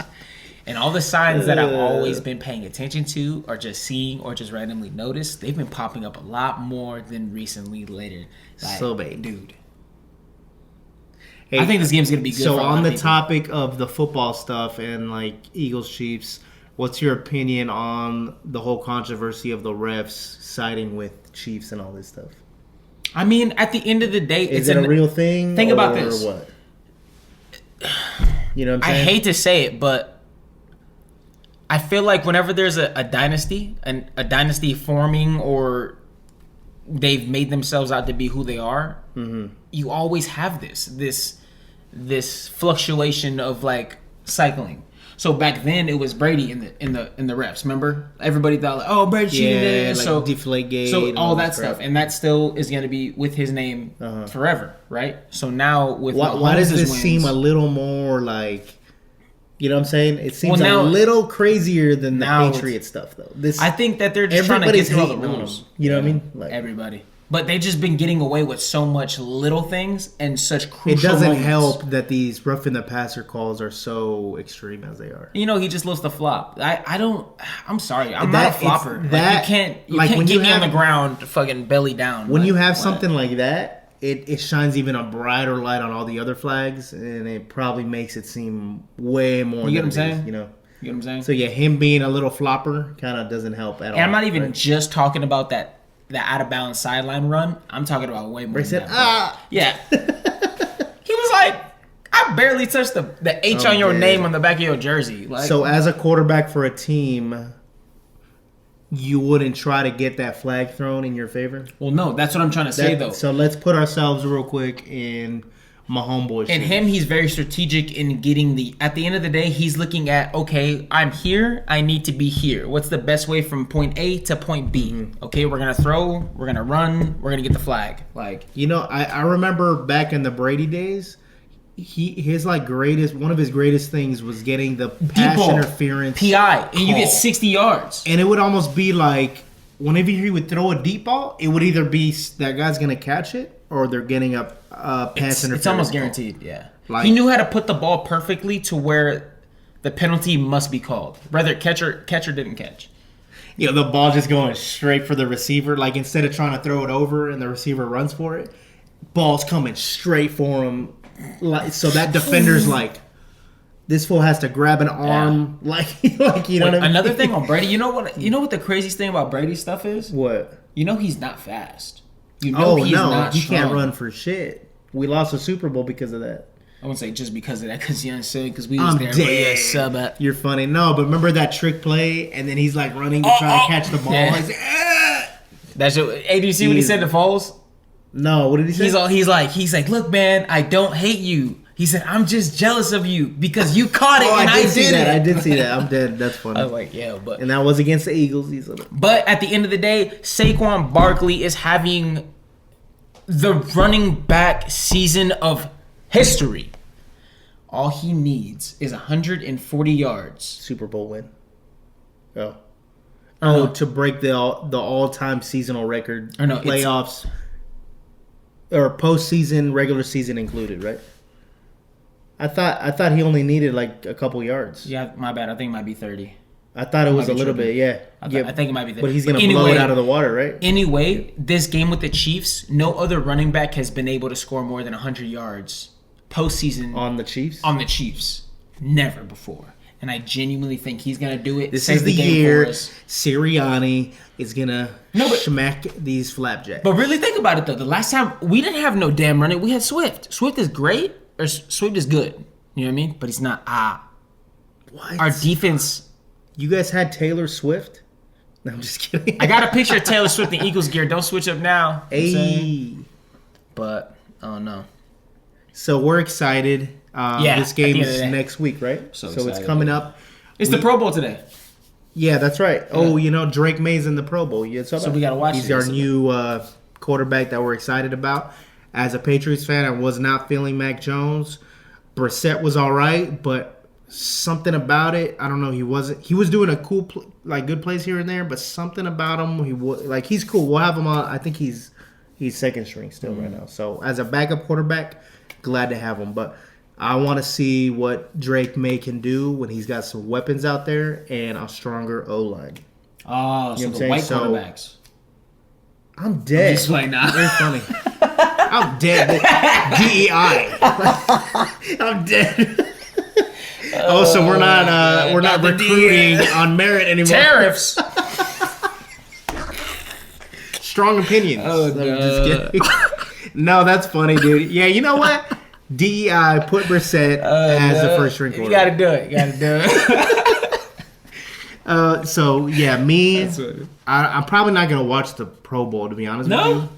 E: And all the signs that I've always been paying attention to or just seeing or just randomly noticed, they've been popping up a lot more than recently later. Like,
D: So big.
E: Dude.
D: Hey,
E: I think this game's going to be good.
D: So
E: for a lot
D: on
E: of
D: the
E: people.
D: topic of the football stuff and like Eagles Chiefs, what's your opinion on the whole controversy of the refs siding with Chiefs and all this stuff?
E: I mean, at the end of the day,
D: Is it a real thing?
E: Think about
D: or
E: this.
D: What? You know what I'm
E: I
D: saying?
E: hate to say it, but I feel like whenever there's a dynasty, a dynasty forming, or they've made themselves out to be who they are, you always have this fluctuation of like cycling. So back then it was Brady in the refs. Remember, everybody thought like, oh, Brady cheated,
D: like
E: so
D: Deflategate,
E: so
D: and
E: all that
D: this crap.
E: stuff, and that still is going to be with his name forever, right? So now with
D: Why does
E: Mahomes'
D: this
E: wins,
D: seem a little more like, you know what I'm saying? It seems
E: Well, now-
D: a little crazier than the
E: now
D: Patriot stuff, though. This
E: I think that they're just trying to get
D: everybody's
E: through all the
D: hating on
E: rules.
D: them. You know what I mean? Like,
E: Everybody. But they just been getting away with so much little things and such
D: it
E: crucial
D: doesn't
E: moments.
D: help that these roughing the passer calls are so extreme as they are.
E: You know, he just loves to flop. I'm sorry. I'm
D: That-
E: not a flopper.
D: it's
E: Like,
D: that-
E: you can't
D: like, when
E: get
D: you
E: me on
D: have-
E: the ground fucking belly down.
D: When
E: Like,
D: you have
E: what?
D: something like that, it shines even a brighter light on all the other flags, and it probably makes it seem way more.
E: You get
D: than
E: what I'm
D: it is,
E: saying?
D: You know.
E: You know what I'm saying?
D: So yeah, him being a little flopper kind of doesn't help at all.
E: And I'm not even
D: right?
E: just talking about that out of bounds sideline run. I'm talking about way more.
D: He said,
E: than that. Yeah. He was like, I barely touched the H on your
D: man.
E: name on the back of your jersey. Like,
D: So as a quarterback for a team, you wouldn't try to get that flag thrown in your favor?
E: well, no, that's what I'm trying to say though.
D: So let's put ourselves real quick in my homeboy's
E: And
D: shoes.
E: him, he's very strategic in getting at the end of the day, he's looking at, okay, I'm here, I need to be here. What's the best way from point A to point B?
D: Mm-hmm.
E: Okay, we're going to throw, we're going to run, we're going to get the flag. Like,
D: You know, I remember back in the Brady days, one of his greatest things was getting the pass
E: ball,
D: interference
E: PI, and you get
D: call.
E: 60 yards.
D: And it would almost be like whenever he would throw a deep ball, it would either be that guy's gonna catch it or they're getting a pass interference.
E: It's almost
D: call.
E: guaranteed, yeah.
D: Like-
E: He knew how to put the ball perfectly to where the penalty must be called. Whether catcher didn't catch.
D: You know, the ball just going straight for the receiver. Like instead of trying to throw it over and the receiver runs for it, ball's coming straight for him. Like so that defender's like, this fool has to grab an arm, like you know what I mean?
E: Another thing on Brady, you know what the craziest thing about Brady stuff is?
D: What?
E: You know he's not fast. You know
D: Oh
E: he's
D: no,
E: not
D: he
E: strong.
D: can't run for shit. We lost a Super Bowl because of that.
E: I wouldn't say just because of that, because you understand, because we was
D: I'm
E: there.
D: dead.
E: But yeah, sub up.
D: You're funny. No, but remember that trick play, and then he's like running to try to catch the ball.
E: Yeah.
D: He's like, "Ah!"
E: That's your ADC when he said to Foles.
D: No, what did he say?
E: He's like, look, man, I don't hate you. He said, I'm just jealous of you because you caught it and I
D: did see
E: did
D: that.
E: it.
D: I did see that. I'm dead. That's funny.
E: I was like, yeah, but
D: And that was against the Eagles.
E: But at the end of the day, Saquon Barkley is having the running back season of history. All he needs is 140 yards.
D: Super Bowl win. Oh, to break the all-time seasonal record.
E: Or no, it's-
D: playoffs or postseason, regular season included, right? I thought he only needed like a couple yards.
E: Yeah, my bad. I think it might be 30.
D: I thought it was
E: Might
D: a
E: be
D: little
E: tripping.
D: bit, yeah.
E: I think it might be 30.
D: But he's gonna
E: Anyway,
D: blow it out of the water, right?
E: Anyway, this game with the Chiefs, no other running back has been able to score more than 100 yards postseason
D: On the Chiefs.
E: on the Chiefs. Never before. And I genuinely think he's going to do it.
D: This
E: save
D: is the
E: game
D: year
E: for us.
D: Sirianni is gonna
E: No, but-
D: smack these flapjacks.
E: But really think about it, though. The last time, we didn't have no damn running. We had Swift. Swift is great, or Swift is good. You know what I mean? But he's not.
D: What?
E: Our defense...
D: You guys had Taylor Swift? No, I'm just kidding.
E: I got a picture of Taylor Swift in Eagles gear. Don't switch up now.
D: Hey.
E: But, oh no.
D: So we're excited. This game is next week, right?
E: So
D: it's
E: excited.
D: coming up.
E: It's the Pro Bowl today.
D: Yeah, that's right. Oh, Drake May's in the Pro Bowl.
E: So we got to watch
D: He's
E: it.
D: our new quarterback that we're excited about. As a Patriots fan, I was not feeling Mac Jones. Brissett was all right, but something about it, I don't know. He was doing a cool, good plays here and there, but something about him, he's cool. We'll have him on. I think he's second string still right now. So as a backup quarterback, glad to have him. But I want to see what Drake May can do when he's got some weapons out there and a stronger O-line.
E: Oh, so the white quarterbacks.
D: I'm dead.
E: Just like now.
D: Very funny. I'm dead. DEI. I'm dead. So we're not recruiting on merit anymore.
E: Tariffs.
D: Strong opinions.
E: Oh,
D: I'm just kidding. No, that's funny, dude. Yeah, you know what? DEI put Brissett as the first string quarterback.
E: You gotta do it.
D: So yeah, I'm probably not gonna watch the Pro Bowl, to be honest with you.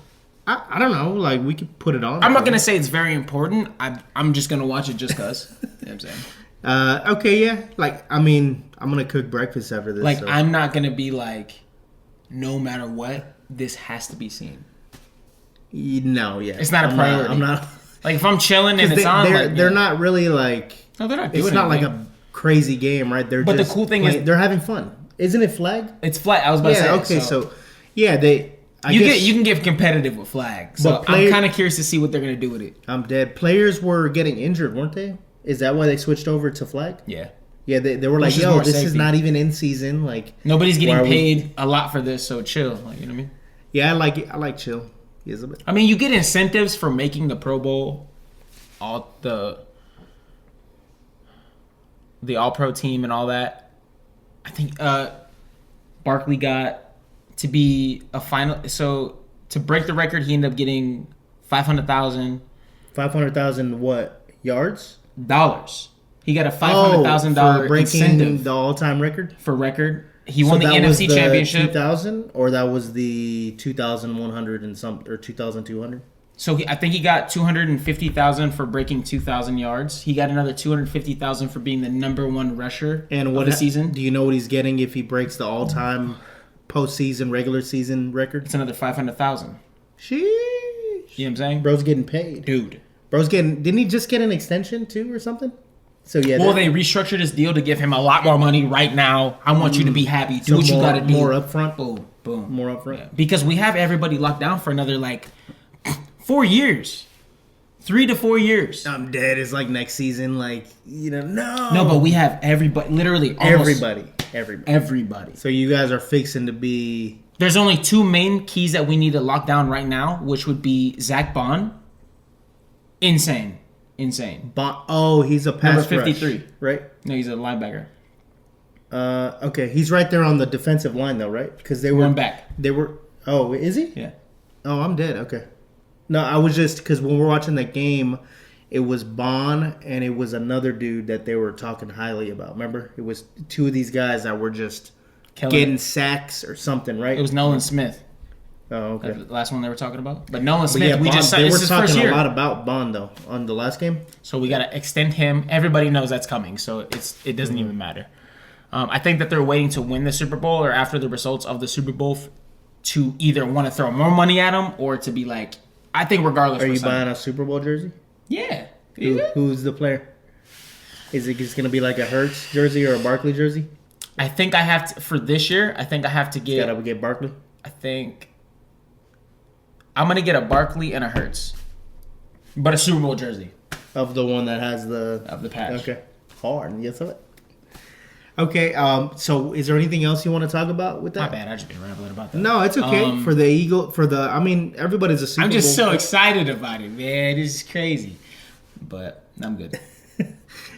D: I don't know. Like, we could put it on.
E: I'm not gonna say it's very important. I'm just gonna watch it just cause. You know what I'm saying?
D: Okay, yeah. Like, I mean, I'm gonna cook breakfast after this.
E: Like,
D: so.
E: I'm not gonna be like, no matter what, this has to be seen.
D: No, yeah.
E: It's not a priority.
D: I'm not.
E: Like, if I'm chilling and it's on,
D: they're not really like.
E: No, they're not doing
D: It's not
E: anything.
D: like a crazy game, right?
E: But the cool thing is
D: they're having fun. Isn't it flag?
E: It's flag. I was about to say.
D: Okay, so yeah, you
E: can get competitive with flag. So I'm kind of curious to see what they're gonna do with it.
D: I'm dead. Players were getting injured, weren't they? Is that why they switched over to flag?
E: Yeah.
D: Yeah, they were like, yo, this is not even in season. Like,
E: nobody's getting paid a lot for this, so chill. Like, you know what I mean?
D: Yeah, I like it. I like chill.
E: I mean, you get incentives for making the Pro Bowl, all the All-Pro team and all that. I think Barkley got to be a final. So to break the record, he ended up getting $500,000.
D: 500,000 what? Yards?
E: Dollars. He got a $500,000 incentive
D: the all-time record
E: for record. He won the NFC Championship.
D: 2000, or that was the 2,100 and some, or 2,200.
E: So I think he got $250,000 for breaking 2,000 yards. He got another $250,000 for being the number one rusher of the season.
D: Do you know what he's getting if he breaks the all-time postseason, regular season record?
E: It's another $500,000.
D: Sheesh.
E: You know what I'm saying?
D: Bro's getting paid,
E: dude.
D: Didn't he just get an extension too, or something? So yeah.
E: Well, they restructured his deal to give him a lot more money right now. I want you to be happy. Do what you got to do.
D: More upfront.
E: Boom, boom.
D: More upfront.
E: Yeah. Because we have everybody locked down for another 4 years, 3 to 4 years.
D: I'm dead. It's like next season.
E: No, but we have everybody. Literally, everybody.
D: So you guys are fixing to be.
E: There's only two main keys that we need to lock down right now, which would be Zach Bond. Insane.
D: He's a pass
E: number 53,
D: right?
E: No, he's a linebacker.
D: Okay, he's right there on the defensive line though, right? Because they were
E: one back.
D: They were. Oh, is he?
E: Yeah.
D: Oh, I'm dead. Okay. No, I was just because when we're watching that game, it was Bond and it was another dude that they were talking highly about. Remember, it was two of these guys that were just getting sacks or something, right?
E: It was Nolan Smith.
D: Oh, okay.
E: The last one they were talking about. But Nolan Smith,
D: yeah,
E: we just
D: they were talking
E: a
D: lot about Bond though on the last game.
E: So we got to extend him. Everybody knows that's coming, so it doesn't even matter. I think that they're waiting to win the Super Bowl or after the results of the Super Bowl to either want to throw more money at him or to be like, I think regardless.
D: Are you buying a Super Bowl jersey?
E: Yeah.
D: Who's the player? Is it just going to be like a Hurts jersey or a Barkley jersey?
E: I think I have to, for this year, I think I have to get.
D: Got to get Barkley?
E: I think I'm going to get a Barkley and a Hurts. But a Super Bowl jersey.
D: Of the one that has the
E: patch.
D: Okay. Hard. Yes, of it. Okay, so is there anything else you want to talk about with that?
E: Not bad. I just been rambling about that.
D: No, it's okay. I mean, everybody's a Super Bowl.
E: I'm just so excited about it, man. This is crazy. But I'm good.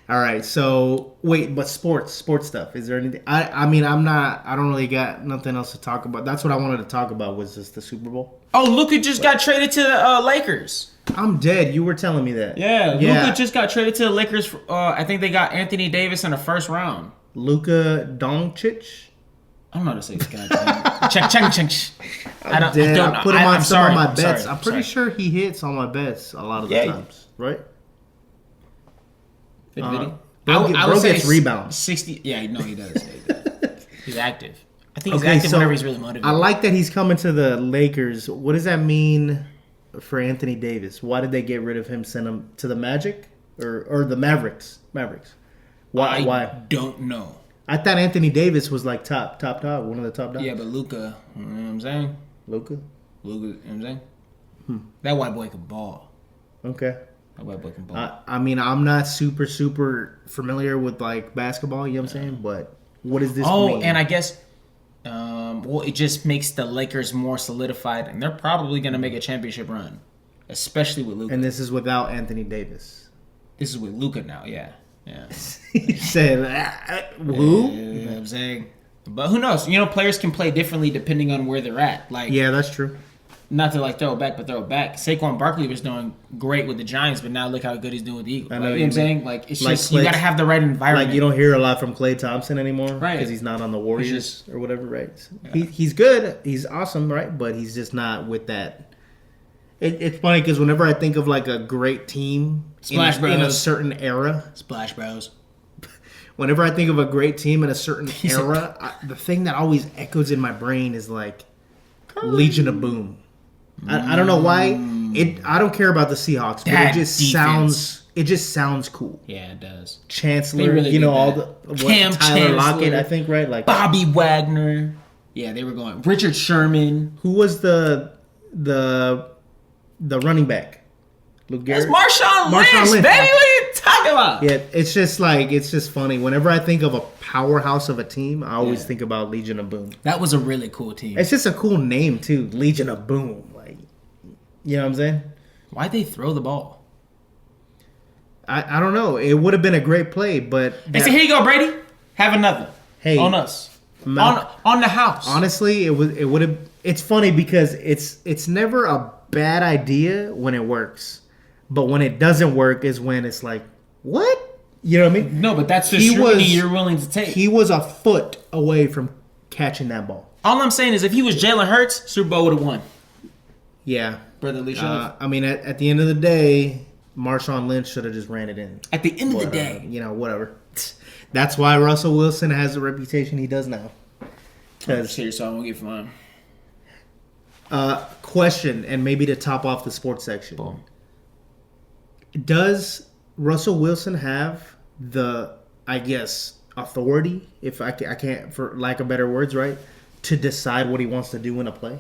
D: All right, so wait, but sports stuff. Is there anything? I don't really got nothing else to talk about. That's what I wanted to talk about was just the Super Bowl.
E: Oh, Luka just got traded to the Lakers.
D: I'm dead. You were telling me that.
E: Yeah. Luka just got traded to the Lakers. I think they got Anthony Davis in the first round.
D: Luka Doncic?
E: I don't know how to say this guy's name. Check. I don't know.
D: Put him on
E: I'm
D: some
E: sorry.
D: of my
E: I'm
D: bets.
E: sorry.
D: I'm pretty sure he hits on my bets a lot of the
E: Yeah.
D: times, right?
E: Fit video.
D: Bro gets rebounds.
E: 60. Yeah, no, he does. Yeah, he does. He's active. I think he's
D: Okay,
E: active
D: so
E: whenever he's really motivated.
D: I like that he's coming to the Lakers. What does that mean for Anthony Davis? Why did they get rid of him? Send him to the Magic or the Mavericks? Why?
E: I don't know.
D: I thought Anthony Davis was like top, one of the top dogs.
E: Yeah, but Luka, you know what I'm saying?
D: Luka.
E: You know what I'm saying? That white boy can ball.
D: Okay.
E: That white boy can ball.
D: I mean, I'm not super familiar with like basketball. You know what I'm saying? But what does this mean?
E: And I guess, well, it just makes the Lakers more solidified, and they're probably going to make a championship run, especially with Luka.
D: And this is without Anthony Davis.
E: This is with Luka now, yeah.
D: He said, "Who?"
E: You know what I'm saying? But who knows? You know, players can play differently depending on where they're at. Like,
D: Yeah, that's true.
E: not to like throw it back, but throw it back. Saquon Barkley was doing great with the Giants, but now look how good he's doing with the Eagles.
D: I
E: Like,
D: know
E: you know what I'm saying? Like, it's
D: Like
E: just you
D: Klay-
E: got to have the right environment.
D: Like you don't hear a lot from Klay Thompson anymore,
E: Right.
D: Because he's not on the Warriors
E: just-
D: or whatever, right? He's good, he's awesome, right? But he's just not with that. It's funny because whenever I think of like a great team
E: Splash
D: in a
E: Bros.
D: certain era,
E: Splash Bros.
D: whenever I think of a great team in a certain era, the thing that always echoes in my brain is like Legion of Boom. I don't know why. I don't care about the Seahawks, but
E: That
D: it just sounds cool.
E: Yeah, it does.
D: Chancellor,
E: They really
D: you know,
E: did
D: all
E: that.
D: the
E: Cam
D: Tyler Lockett,
E: Chancellor.
D: I think, right? Like
E: Bobby Wagner. Yeah, they were going. Richard Sherman.
D: who was the running back? Luke
E: That's
D: Garrett?
E: Marshawn Lynch, baby. What are you talking about?
D: Yeah, it's just funny. Whenever I think of a powerhouse of a team, I always think about Legion of Boom.
E: That was a really cool team.
D: It's just a cool name too, Legion of Boom. Like, you know what I'm saying?
E: Why'd they throw the ball?
D: I don't know. It would have been a great play, but
E: They said, "Here you go, Brady. Have another."
D: Hey,
E: on us.
D: Mal-
E: On the house.
D: honestly, it would have. It's funny because it's never a bad idea when it works, but when it doesn't work is when it's like, what? You know what I mean?
E: No, but that's the
D: He
E: scrutiny
D: was-
E: you're willing to take.
D: He was a foot away from catching that ball.
E: All I'm saying is, if he was Jalen Hurts, Super Bowl would have won.
D: Yeah.
E: Brother Lee
D: I mean, at the end of the day, Marshawn Lynch should have just ran it in.
E: At the end of the
D: But,
E: day,
D: you know, whatever. That's why Russell Wilson has the reputation he does now. Because
E: serious, so I won't get mine.
D: question, and maybe to top off the sports section,
E: Boom.
D: does Russell Wilson have the, I guess, authority, if I can't, for lack of better words, right, to decide what he wants to do in a play?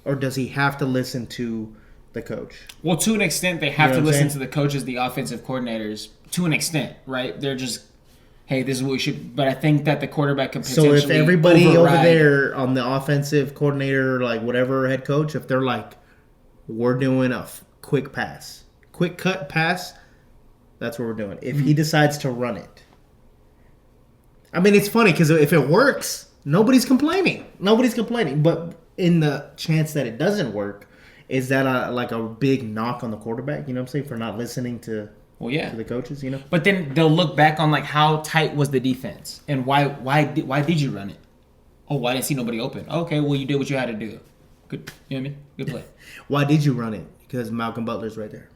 D: Or does he have to listen to the coach?
E: Well, to an extent, they have
D: You know
E: to
D: what I'm
E: listen
D: saying?
E: to the coaches, the offensive coordinators. To an extent, right? They're just, hey, this is what we should. But I think that the quarterback can
D: So
E: potentially
D: if everybody over
E: override-
D: there on the offensive coordinator, like whatever head coach, if they're like, we're doing a quick cut pass, that's what we're doing. If he decides to run it. I mean, it's funny because if it works, nobody's complaining. But in the chance that it doesn't work, is that like a big knock on the quarterback? You know what I'm saying? For not listening to the coaches, you know?
E: But then they'll look back on like how tight was the defense and why did you run it? Oh, I didn't see nobody open. Okay, well you did what you had to do. Good, you know what I mean? Good play.
D: Why did you run it? Because Malcolm Butler's right there.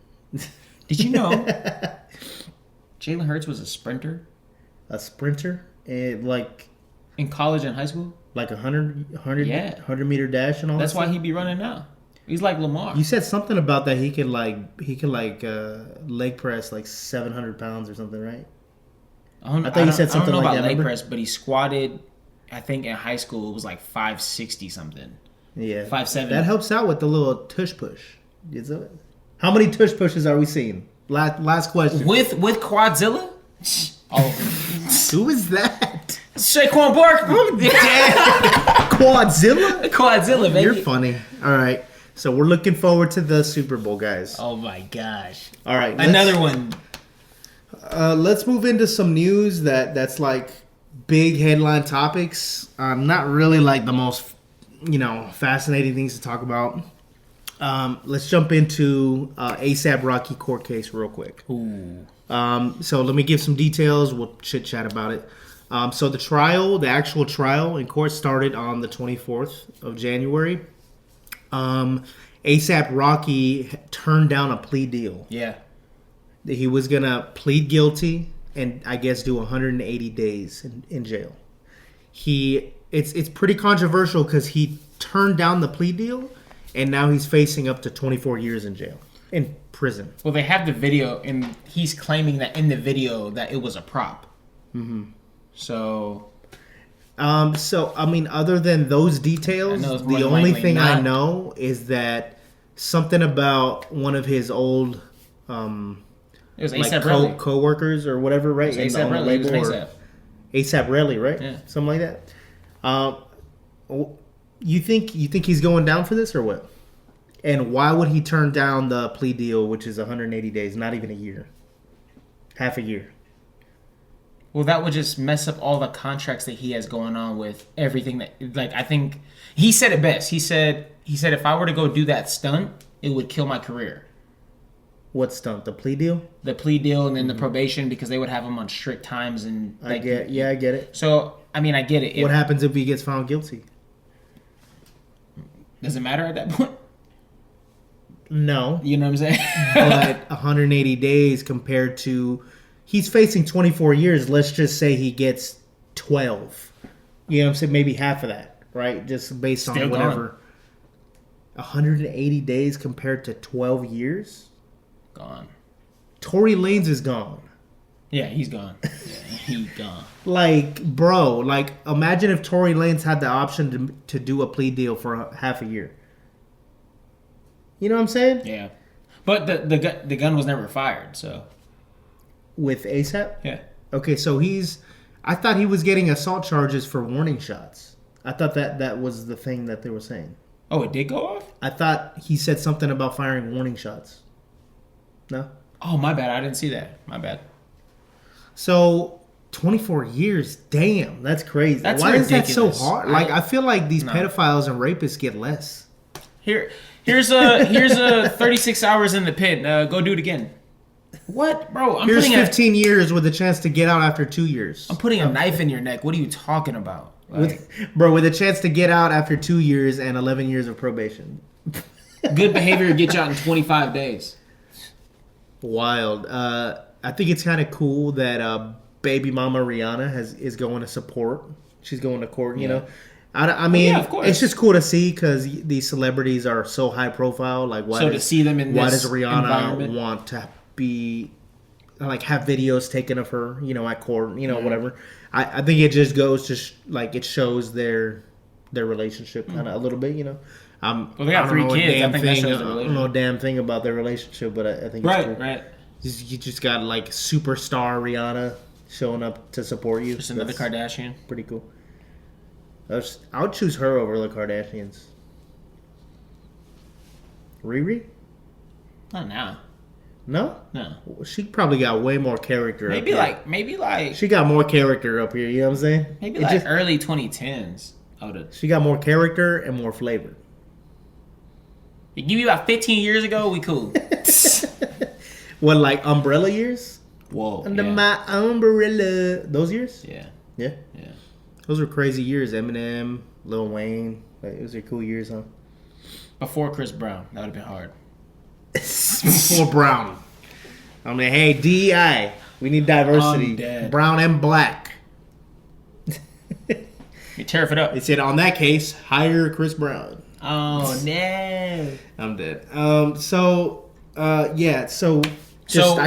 E: Did you know Jalen Hurts was a sprinter
D: A sprinter, and like
E: in college and high school?
D: a 100
E: Yeah.
D: 100 meter dash and all
E: That's
D: that
E: why
D: stuff?
E: he be running now. He's like Lamar.
D: You said something about that he could leg press like 700 pounds or something, right?
E: I
D: thought you said something
E: I don't know
D: like
E: about
D: that,
E: leg
D: remember?
E: press, but he squatted. I think in high school it was like 560 something.
D: Yeah,
E: 5'7".
D: That helps out with the little tush push. Is it? How many tush pushes are we seeing? Last question.
E: With Quadzilla? Oh,
D: Who is that?
E: Saquon Barkley.
D: Quadzilla?
E: Quadzilla, baby.
D: You're funny. All right. So we're looking forward to the Super Bowl, guys.
E: Oh my gosh.
D: All right.
E: Another one.
D: Let's move into some news that's like big headline topics. Not really like the most, fascinating things to talk about. Let's jump into ASAP Rocky court case real quick.
E: Ooh.
D: So let me give some details. We'll chit chat about it. So the actual trial in court started on the 24th of January. ASAP Rocky turned down a plea deal.
E: Yeah.
D: He was going to plead guilty and I guess do 180 days in jail. It's pretty controversial because he turned down the plea deal and now he's facing up to 24 years in jail, in prison.
E: Well, they have the video, and he's claiming that in the video that it was a prop. Mm-hmm. So
D: I mean, other than those details, the only thing I know is that something about one of his old
E: it was ASAP
D: co-workers or whatever, right?
E: ASAP Rally. It was ASAP.
D: ASAP Rally, right?
E: Yeah.
D: Something like that. You think he's going down for this or what? And why would he turn down the plea deal, which is 180 days, not even a year, half a year?
E: Well, that would just mess up all the contracts that he has going on with everything that, like, I think he said it best. He said if I were to go do that stunt, it would kill my career.
D: What stunt? The plea deal?
E: The plea deal and then the probation, because they would have him on strict times and like,
D: I get it.
E: So, I mean, I get it.
D: What happens if he gets found guilty?
E: Does it matter at that point?
D: No.
E: You know what I'm saying?
D: But 180 days compared to, he's facing 24 years. Let's just say he gets 12. You know what I'm saying? Maybe half of that, right? Just based on whatever.
E: Gone.
D: 180 days compared to 12 years?
E: Gone.
D: Tory Lanez is gone.
E: Yeah, he's gone. Yeah, he's gone.
D: Like, bro, like, imagine if Tory Lanez had the option to do a plea deal for half a year. You know what I'm saying?
E: Yeah. But the gun was never fired, so.
D: With ASAP?
E: Yeah.
D: Okay, so I thought he was getting assault charges for warning shots. I thought that was the thing that they were saying.
E: Oh, it did go off?
D: I thought he said something about firing warning shots. No?
E: Oh, my bad. I didn't see that. My bad.
D: So, 24 years, damn, that's crazy.
E: That's
D: Why
E: ridiculous.
D: is that so hard? Like, I feel like these pedophiles and rapists get less.
E: Here's a 36 hours in the pit. Go do it again. What, bro?
D: Here's 15 years with a chance to get out after 2 years.
E: I'm putting a knife in your neck. What are you talking about? Like,
D: with a chance to get out after 2 years and 11 years of probation.
E: Good behavior gets you out in 25 days.
D: Wild. I think it's kind of cool that baby mama Rihanna is going to support. She's going to court, you know. I mean,
E: of course.
D: It's just cool to see because these celebrities are so high profile. Like,
E: to see them in
D: why
E: this
D: does Rihanna
E: environment?
D: want to be like have videos taken of her, you know, at court, you know, whatever. I think it just goes to like it shows their relationship kind of a little bit, you know.
E: Well, they got 3 kids. I think that shows the relationship.
D: I don't know a damn thing about their relationship, but I think it's cool.
E: Right.
D: You just got like superstar Rihanna showing up to support you.
E: Just another Kardashian.
D: Pretty cool. I would choose her over the Kardashians. Riri?
E: Not now.
D: No?
E: No.
D: She probably got way more character.
E: Maybe like
D: she got more character up here. You know what I'm saying?
E: Maybe like early 2010s.
D: She got more character and more flavor.
E: You give me about 15 years ago, we cool.
D: What, like umbrella years?
E: Whoa.
D: Under my umbrella. Those years?
E: Yeah.
D: Yeah?
E: Yeah.
D: Those were crazy years. Eminem, Lil Wayne. Like, those are cool years, huh?
E: Before Chris Brown. That would have been hard.
D: Before Brown. I mean, hey, DEI. We need diversity.
E: I'm dead.
D: Brown and black.
E: You tariff it up.
D: They said, on that case, hire Chris Brown.
E: Oh, no.
D: I'm dead. I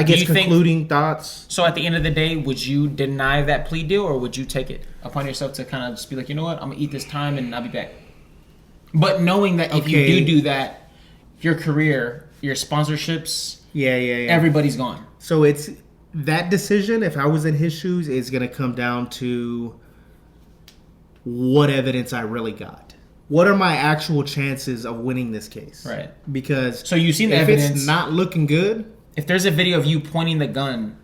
D: guess concluding thoughts.
E: So at the end of the day, would you deny that plea deal, or would you take it upon yourself to kind of just be like, you know what, I'm going to eat this time and I'll be back? But knowing that if you do that, your career, your sponsorships, everybody's gone.
D: So it's that decision, if I was in his shoes, is going to come down to what evidence I really got. What are my actual chances of winning this case?
E: Right.
D: Because
E: so you've seen the
D: if
E: evidence.
D: It's not looking good.
E: If there's a video of you pointing the gun,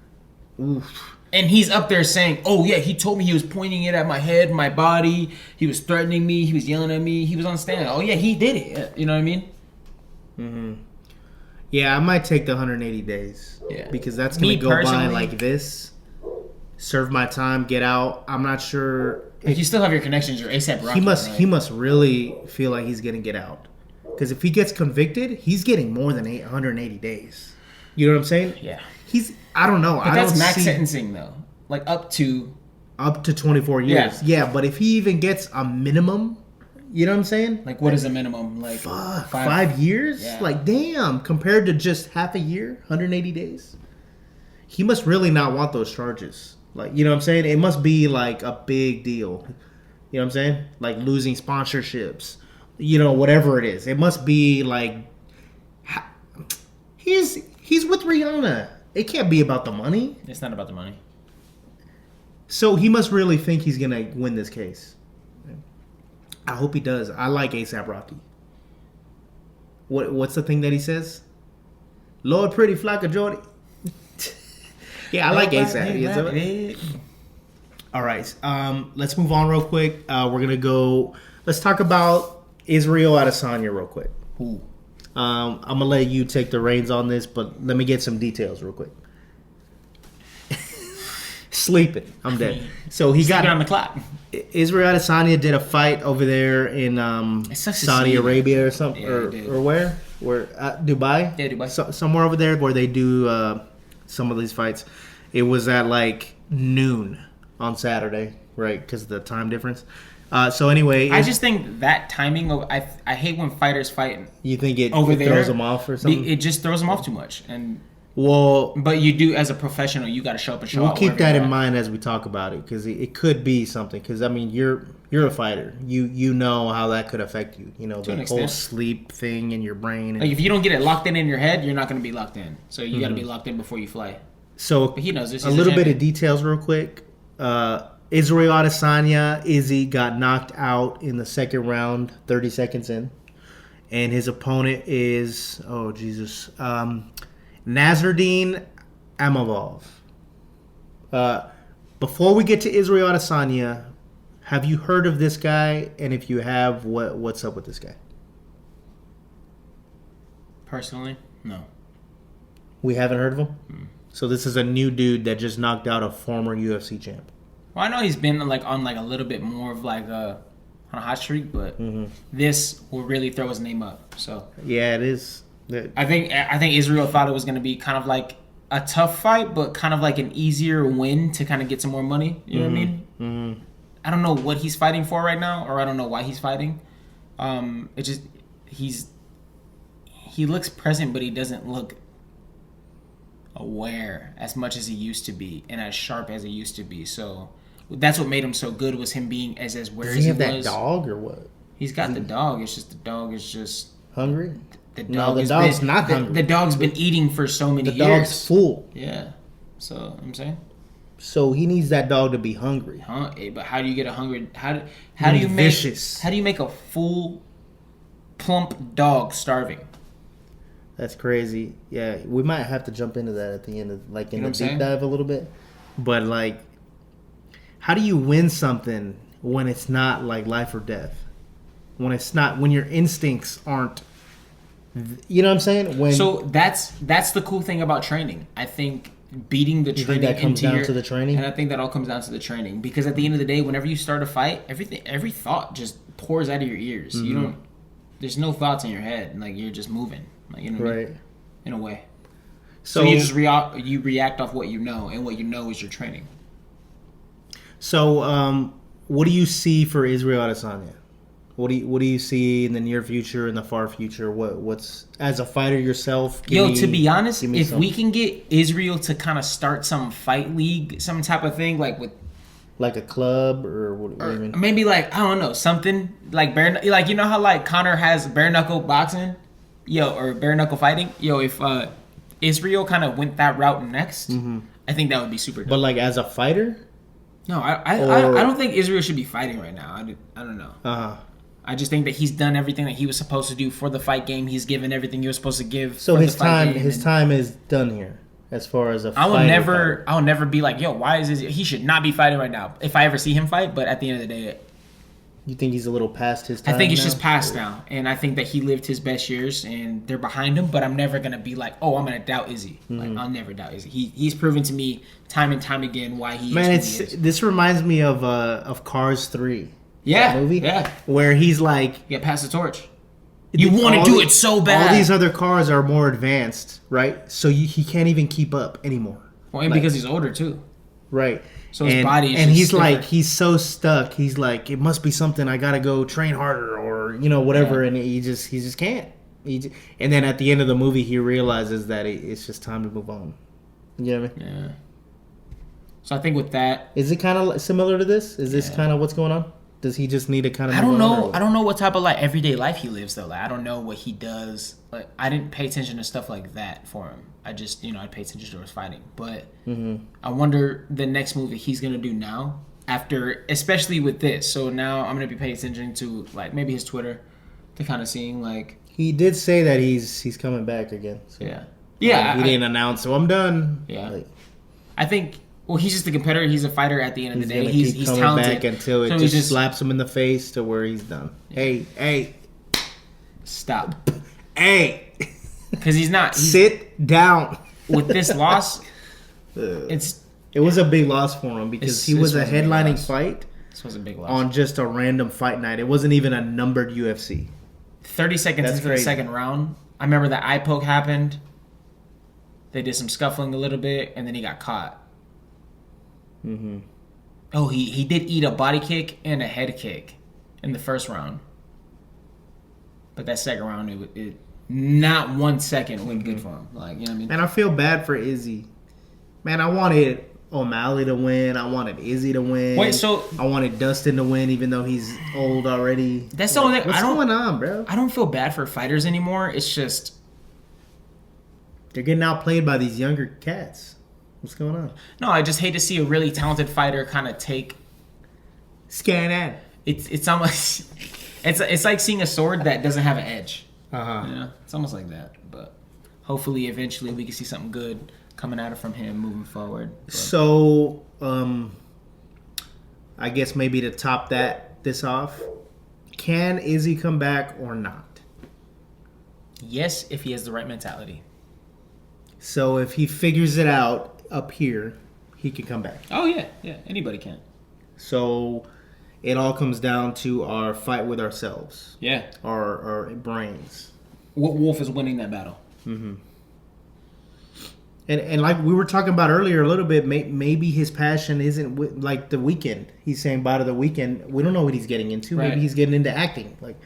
D: oof.
E: And he's up there saying, oh yeah, he told me he was pointing it at my head, my body, he was threatening me, he was yelling at me, he was on stand. Oh yeah, he did it. You know what I mean?
D: Mm-hmm. Yeah, I might take the 180 days.
E: Yeah.
D: Because that's going to go by like this. serve my time, get out. I'm not sure.
E: If you still have your connections, you're ASAP Rocky.
D: He must really feel like he's gonna get out. Because if he gets convicted, he's getting more than 180 days. You know what I'm saying?
E: Yeah.
D: I don't know.
E: But that's max sentencing though. Like up to
D: 24 years. Yeah, but if he even gets a minimum, you know what I'm saying?
E: Like what is a minimum? Like
D: fuck, 5 years?
E: Yeah.
D: Like damn, compared to just half a year, 180 days. He must really not want those charges. Like, you know what I'm saying? It must be like a big deal. You know what I'm saying? Like losing sponsorships. You know, whatever it is. It must be like he's with Rihanna. It can't be about the money.
E: It's not about the money.
D: So he must really think he's gonna win this case. I hope he does. I like ASAP Rocky. What's the thing that he says? Lord pretty Flocka Jordy. Yeah, I like ASAP. All right. Let's move on real quick. We're gonna go. Let's talk about Israel Adesanya real quick.
E: Ooh.
D: I'm gonna let you take the reins on this, but let me get some details real quick. Sleeping, I'm dead. So he got
E: on the clock.
D: Israel Adesanya did a fight over there in Saudi Arabia or something, or where? Dubai?
E: Yeah, Dubai.
D: Somewhere over there where they do some of these fights. It was at like noon on Saturday, right? Because of the time difference. So anyway,
E: I just think that timing of I hate when fighters fight.
D: You think it
E: over there
D: throws them off or something?
E: It just throws them off too much. And
D: but
E: you do as a professional, you got to show up and show out.
D: We'll keep that in mind as we talk about it because it could be something. Because I mean, you're a fighter. You know how that could affect you. You know the whole sleep thing in your brain.
E: Like if you don't get it locked in your head, you're not going to be locked in. So you got to be locked in before you fly.
D: So
E: but he knows this.
D: A little bit of details, real quick. Israel Adesanya, Izzy, got knocked out in the second round, 30 seconds in. And his opponent is, Nasruddin Amavov. Before we get to Israel Adesanya, have you heard of this guy? And if you have, what's up with this guy?
E: Personally, no.
D: We haven't heard of him? So this is a new dude that just knocked out a former UFC champ.
E: Well, I know he's been like on like a little bit more of like on a hot streak, but this will really throw his name up. So
D: yeah, it is.
E: I think Israel thought it was going to be kind of like a tough fight, but kind of like an easier win to kind of get some more money. You know what I mean? Mm-hmm. I don't know what he's fighting for right now, or I don't know why he's fighting. It just he looks present, but he doesn't look aware as much as he used to be and as sharp as he used to be. So that's what made him so good, was him being as aware as he was. Does he have that
D: dog or what?
E: He's got the dog. It's just the dog is just
D: hungry.
E: The dog
D: dog's not hungry.
E: The dog's been eating for so many years.
D: The dog's full.
E: Yeah. So I'm saying.
D: So he needs that dog to be hungry.
E: But how do you get a hungry? How do you make a full, plump dog starving?
D: That's crazy. Yeah, we might have to jump into that at the end of like in the deep dive a little bit. But like, how do you win something when it's not like life or death? When your instincts aren't. You know what I'm saying? So
E: that's the cool thing about training. I think beating the training
D: that comes down to the training,
E: and I think that all comes down to the training, because at the end of the day, whenever you start a fight, every thought just pours out of your ears. Mm-hmm. You don't. There's no thoughts in your head. Like you're just moving. Like, you know what I mean? In a way. So you just react off what you know, and what you know is your training.
D: So what do you see for Israel Adesanya? What do you see in the near future, in the far future? What's as a fighter yourself?
E: To be honest, if we can get Israel to kind of start some fight league, some type of thing, like with
D: like a club or what do you mean?
E: Maybe like, I don't know, something like like you know how like Conor has bare knuckle boxing, or bare knuckle fighting, if Israel kind of went that route next, I think that would be super dope.
D: But like as a fighter?
E: No, I don't think Israel should be fighting right now. I don't know.
D: Uh-huh.
E: I just think that he's done everything that he was supposed to do for the fight game. He's given everything he was supposed to give.
D: So his time is done here, as far as a fighter.
E: I'll never be like, why is this? He should not be fighting right now. If I ever see him fight, but at the end of the day,
D: You think he's a little past his time?
E: I think he's
D: now?
E: just past now, and I think that he lived his best years, and they're behind him. But I'm never gonna be like, oh, I'm gonna doubt Izzy. Like I'll never doubt Izzy. He's proven to me time and time again why he
D: Man,
E: is who he is.
D: this reminds me of Cars 3.
E: Yeah,
D: That movie.
E: yeah.
D: Where he's like,
E: You got pass the torch. You want to do it so bad.
D: All these other cars are more advanced, right? So he can't even keep up anymore.
E: Well, and because he's older too.
D: Right.
E: So his body is
D: and
E: just
D: he's
E: different.
D: like, he's so stuck. He's like, it must be something. I gotta go train harder, or whatever.
E: Yeah.
D: And he just can't. And then at the end of the movie, he realizes that it's just time to move on. You know what I mean?
E: Yeah. So I think with that,
D: Is it kind of similar to this? Is this kind of what's going on? Does he just need to kind of?
E: I don't know. I don't know what type of like everyday life he lives though. Like I don't know what he does. Like I didn't pay attention to stuff like that for him. I just I paid attention to his fighting. But I wonder the next movie he's gonna do now after, especially with this. So now I'm gonna be paying attention to like maybe his Twitter to kind of seeing like.
D: He did say that he's coming back again. So.
E: Yeah. Yeah.
D: He didn't announce, so I'm done.
E: Yeah.
D: Like,
E: I think. Well, he's just a competitor. He's a fighter at the end of the day.
D: gonna
E: He's
D: keep coming
E: talented.
D: back until it
E: So he's
D: just slaps him in the face to where he's done. Hey,
E: stop.
D: hey,
E: Because he's not.
D: sit down.
E: With this loss,
D: It was a big loss for him because he was a
E: this was a big
D: headlining
E: loss.
D: fight
E: This was a big loss.
D: on just a random fight night. It wasn't even a numbered UFC.
E: 30 seconds
D: That's
E: into
D: crazy.
E: the second round, I remember the eye poke happened. They did some scuffling a little bit, and then he got caught. Mm-hmm. Oh, he did eat a body kick and a head kick in the first round. But that second round, it not 1 second went good for him. Like, you know what I mean?
D: Man, I feel bad for Izzy. Man, I wanted O'Malley to win. I wanted Izzy to win.
E: Wait, so-
D: I wanted Dustin to win, even though he's old already.
E: That's the only thing.
D: What's going on, bro?
E: I don't feel bad for fighters anymore. It's just...
D: They're getting outplayed by these younger cats. What's going on?
E: No, I just hate to see a really talented fighter kind of take...
D: Scan at.
E: It's almost... It's like seeing a sword that doesn't have an edge.
D: Uh-huh.
E: Yeah, it's almost like that. But hopefully, eventually, we can see something good coming out of from him moving forward. But
D: So, I guess maybe to top this off, can Izzy come back or not?
E: yes, if he has the right mentality.
D: So if he figures it out up here, he can come back.
E: Oh yeah, anybody can.
D: So it all comes down to our fight with ourselves,
E: Yeah.
D: our brains.
E: What Wolf is winning that battle?
D: And like we were talking about earlier a little bit, maybe his passion isn't like the Weeknd. He's saying bye to the Weeknd. We don't know what he's getting into.
E: Right.
D: Maybe he's getting into acting. Like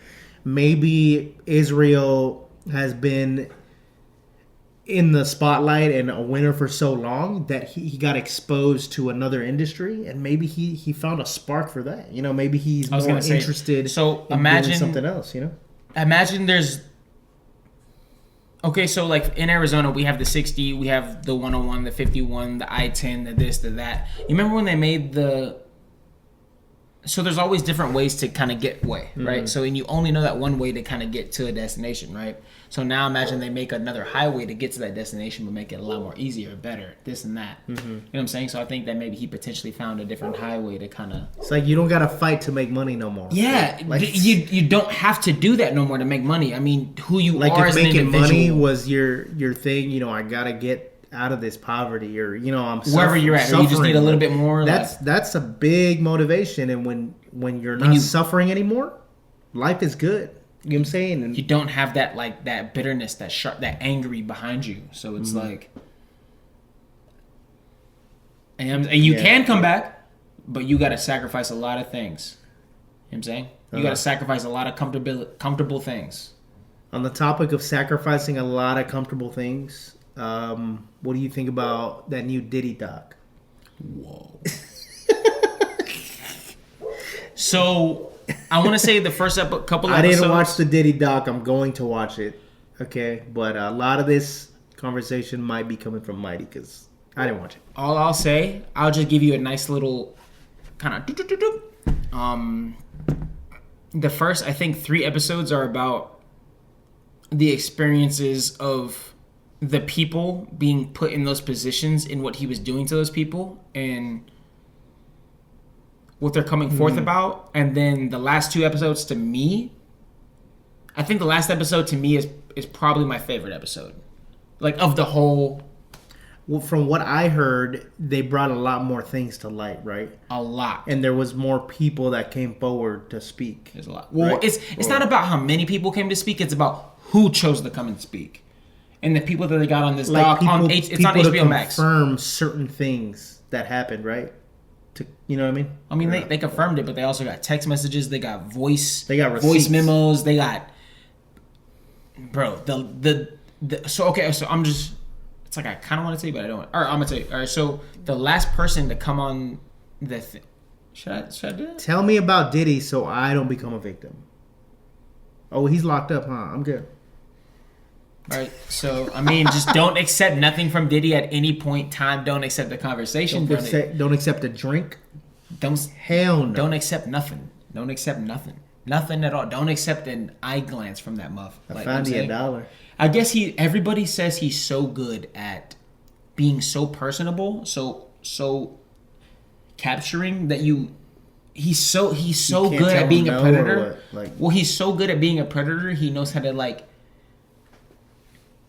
D: maybe Israel has been in the spotlight and a winner for so long that he got exposed to another industry, and maybe he found a spark for that. You know, maybe he's
E: I was
D: more
E: gonna say,
D: interested
E: so
D: in
E: imagine-
D: doing something else, you know?
E: Imagine there's... Okay, so like in Arizona, we have the 60, we have the 101, the 51, the I-10, the this, the that. You remember when they made the... So there's always different ways to kind of get way, right? So and you only know that one way to kind of get to a destination, right? So now imagine they make another highway to get to that destination, but make it a lot more easier, better, this and that. You know what I'm saying? So I think that maybe he potentially found a different highway to kind of...
D: It's like you don't got to fight to make money no more.
E: Yeah,
D: Like,
E: you don't have to do that no more to make money. I mean, who you
D: like
E: are
D: if
E: as an
D: making
E: individual.
D: money was your thing, you know, I gotta get out of this poverty, or you know, I'm
E: Wherever you're at, or you just need a little bit more.
D: That's a big motivation, and when you're not suffering anymore, life is good. You know what I'm saying? And
E: you don't have that like that bitterness, that sharp, that angry behind you. So it's like, and you can come back, but you got to sacrifice a lot of things. You know what I'm saying? You got to sacrifice a lot of comfortable things.
D: on the topic of sacrificing a lot of comfortable things, what do you think about that new Diddy doc?
E: Whoa. So, I want to say the first couple
D: I
E: episodes...
D: didn't watch the Diddy doc. I'm going to watch it. Okay, but a lot of this conversation might be coming from Mighty because I didn't watch it.
E: All I'll say, I'll just give you a nice little kind of... The first, I think, 3 episodes are about the experiences of the people being put in those positions and what he was doing to those people and what they're coming forth about. And then the last 2 episodes to me, I think the last episode to me is probably my favorite episode. Like, of the whole...
D: Well, from what I heard, they brought a lot more things to light, right?
E: A lot.
D: And there was more people that came forward to speak.
E: There's a lot. Well,
D: right?
E: it's not about how many people came to speak. It's about who chose to come and speak. And the people that they got on this doc, it's on HBO Max.
D: Confirm certain things that happened, right? You know what I mean?
E: I mean, they confirmed it, but they also got text messages. They got voice.
D: They got
E: voice
D: receipts.
E: memos. They got, bro. So I'm just. It's like I kind of want to tell you, but I don't. All right, I'm gonna tell you. All right, so the last person to come on the thing. Should I do that?
D: Tell me about Diddy so I don't become a victim. Oh, he's locked up, huh? I'm good.
E: All right, so I mean, just don't accept nothing from Diddy at any point in time. Don't accept the conversation.
D: Don't accept a drink. Hell no.
E: Don't accept nothing. Don't accept nothing. Nothing at all. Don't accept an eye glance from that muff.
D: I found you $1.
E: I guess everybody says he's so good at being so personable, so capturing that he's so good at being a predator. Well, he's so good at being a predator, he knows how to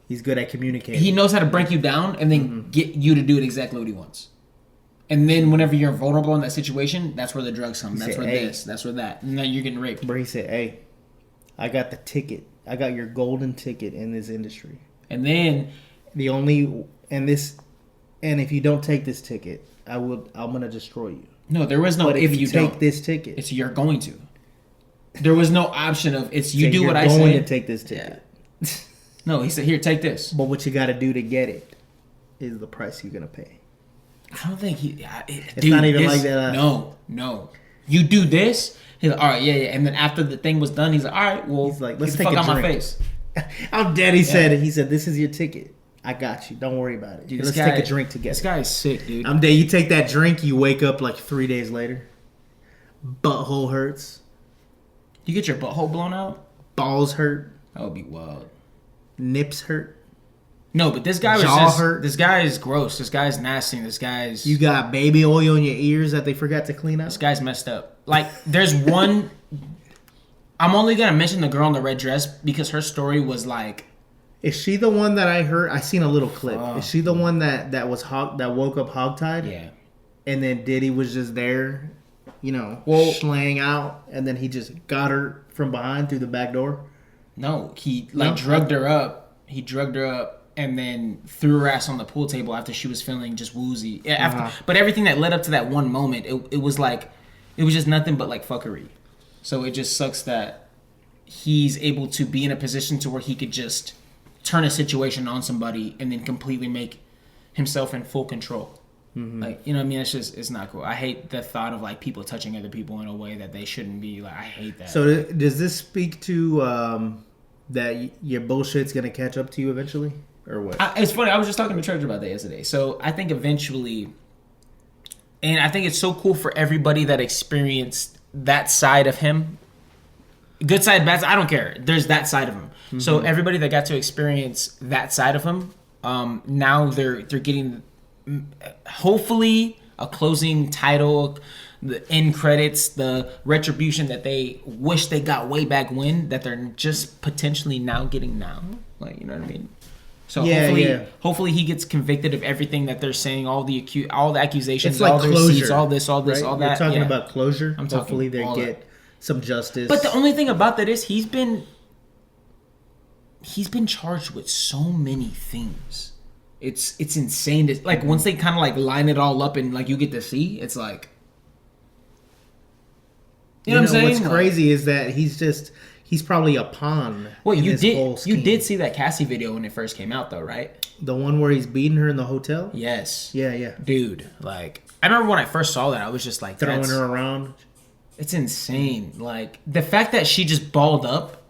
D: he's good at communicating.
E: He knows how to break you down and then get you to do it exactly what he wants. And then whenever you're vulnerable in that situation, that's where the drugs come. That's where that's where that. And then you're getting raped.
D: Bro, he said, "Hey, I got the ticket. I got your golden ticket in this industry.
E: And then
D: and if you don't take this ticket, I'm gonna destroy you."
E: No, there was no
D: but
E: if you
D: take
E: don't.
D: This ticket.
E: It's you're going to. There was no option of it's you do
D: you're
E: what I say.
D: You're going to take this ticket.
E: Yeah. No, he said, "Here, take this."
D: But what you got to do to get it is the price you're gonna pay.
E: I don't think
D: It's not even like that.
E: No. You do this. He's like, all right, yeah. And then after the thing was done, he's like, all right, well,
D: he's like, let's
E: get the
D: take
E: fuck
D: a
E: out my
D: drink.
E: face.
D: I'm dead. He said, this is your ticket. I got you. Don't worry about it.
E: Dude,
D: let's take a drink together.
E: This guy is sick, dude.
D: I'm dead. You take that drink, you wake up like 3 days later. Butthole hurts.
E: You get your butthole blown out?
D: Balls hurt.
E: That would be wild.
D: Nips hurt.
E: No, but this guy
D: hurt.
E: This guy is gross. This guy's nasty. This guy's...
D: You got baby oil in your ears that they forgot to clean up?
E: This guy's messed up. Like, there's one... I'm only going to mention the girl in the red dress because her story was like...
D: Is she the one that I heard? I seen a little clip. Is she the one that woke up hogtied?
E: Yeah.
D: And then Diddy was just there, slang out, and then he just got her from behind through the back door?
E: No, he drugged her up. He drugged her up. And then threw her ass on the pool table after she was feeling just woozy. But everything that led up to that one moment, it was just nothing but like fuckery. So it just sucks that he's able to be in a position to where he could just turn a situation on somebody and then completely make himself in full control. Mm-hmm. Like, you know what I mean? It's not cool. I hate the thought of like people touching other people in a way that they shouldn't be. Like, I hate that.
D: So does this speak to that your bullshit's gonna catch up to you eventually? Or what?
E: It's funny. I was just talking to Church about that yesterday. So I think eventually, and I think it's so cool for everybody that experienced that side of him. Good side, bad side, I don't care. There's that side of him. Mm-hmm. So everybody that got to experience that side of him, now they're getting hopefully a closing title, the end credits, the retribution that they wish they got way back when, that they're just potentially now getting now. Like, you know what I mean? So hopefully he gets convicted of everything that they're saying, all the accusations,
D: it's like
E: all their
D: closure,
E: receipts, all this,
D: right?
E: all that.
D: You're talking about closure.
E: Hopefully
D: they get some justice.
E: But the only thing about that is he's been charged with so many things. It's insane. Like once they kind of like line it all up and like you get to see, it's like, you know what I'm saying?
D: What's crazy is that he's probably a pawn.
E: Well, you did see that Cassie video when it first came out, though, right?
D: The one where he's beating her in the hotel?
E: Yes.
D: Yeah.
E: Dude, like, I remember when I first saw that, I was just like,
D: throwing her around.
E: It's insane. Like, the fact that she just balled up.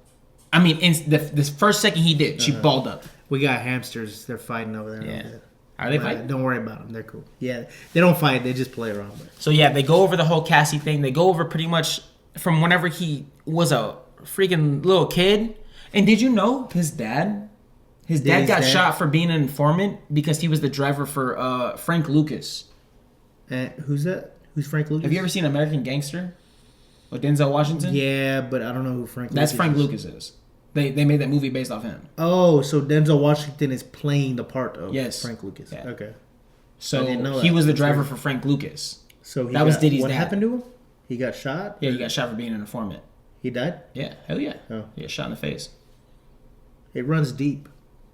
E: I mean, in the first second he did, she balled up.
D: We got hamsters. They're fighting over there.
E: Yeah. Are they fighting?
D: Don't worry about them. They're cool. Yeah. They don't fight. They just play around.
E: So, yeah, they go over the whole Cassie thing. They go over pretty much from whenever he was a freaking little kid. And did you know his dad got shot for being an informant because he was the driver for Frank Lucas.
D: Who's that? Who's Frank Lucas?
E: Have you ever seen American Gangster with Denzel Washington?
D: Yeah, but I don't know who Frank.
E: That's
D: Lucas
E: Frank
D: is.
E: Lucas is. They made that movie based off him.
D: Oh, so Denzel Washington is playing the part of
E: Yes.
D: Frank Lucas.
E: Yeah.
D: Okay.
E: So
D: I didn't know
E: he
D: that.
E: was the
D: That's
E: driver
D: weird.
E: for Frank Lucas.
D: So
E: That was Diddy's
D: What
E: dad.
D: happened to him? He got shot.
E: Yeah, he got shot for being an informant.
D: He died.
E: Yeah, hell yeah.
D: Oh.
E: He got shot in the face.
D: It runs deep.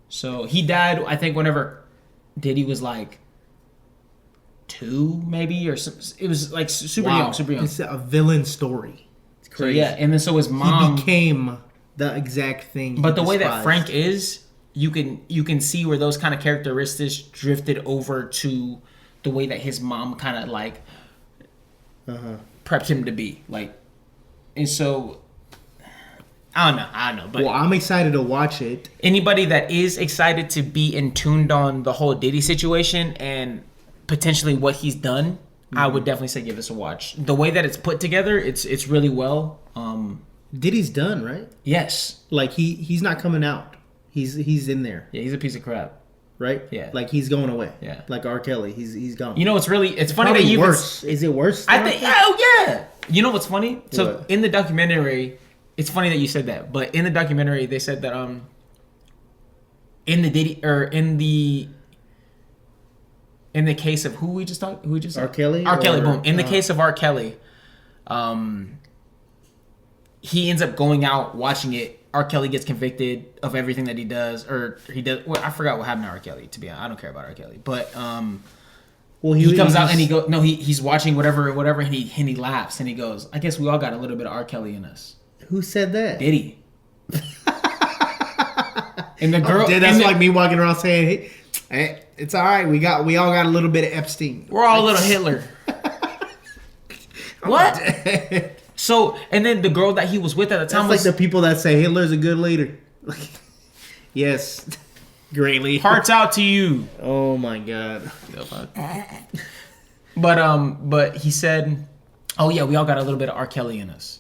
E: So he died, I think, whenever Diddy was like 2, maybe, or some, it was like super young, super young.
D: It's a villain story. It's
E: So
D: crazy.
E: yeah, and then so his
D: He
E: mom.
D: became the exact thing.
E: But
D: he
E: the way that
D: despised.
E: Frank is, you can see where those kind of characteristics drifted over to the way that his mom kind of like prepped him to be like, and so I don't know. But
D: Well, I'm excited to watch it.
E: anybody that is excited to be in tuned on the whole Diddy situation and potentially what he's done, I would definitely say give this a watch. The way that it's put together, it's really well.
D: Diddy's done, right?
E: Yes,
D: Like he's not coming out. He's in there,
E: yeah, he's a piece of crap.
D: right?
E: Yeah.
D: Like he's going away.
E: Yeah.
D: Like R. Kelly, he's gone.
E: You know, it's funny
D: Probably
E: that you
D: worse. Is it worse?
E: I
D: than
E: think,
D: R. Kelly?
E: oh yeah. You know what's funny? So
D: What?
E: in the documentary, it's funny that you said that. But in the documentary, they said that in the Diddy or in the case of who we just talked,
D: R. Kelly
E: R. Kelly,
D: or-
E: boom. In the case of R. Kelly, he ends up going out watching it. R. Kelly gets convicted of everything that he does, or he does. Well, I forgot what happened to R. Kelly. To be honest, I don't care about R. Kelly, but
D: Well,
E: he comes out and he goes, no, he's watching whatever, and he laughs and he goes, I guess we all got a little bit of R. Kelly in us.
D: Who said that?
E: Diddy. And the girl,
D: Dude, that's
E: and the-
D: like me walking around saying, "Hey, it's all right. We all got a little bit of Epstein.
E: we're all a little Hitler. What? So, and then the girl that he was with at the time
D: That's like
E: was
D: the people that say Hitler's a good leader. Yes, great leader.
E: hearts out to you.
D: Oh my god.
E: But he said, oh yeah, we all got a little bit of R. Kelly in us.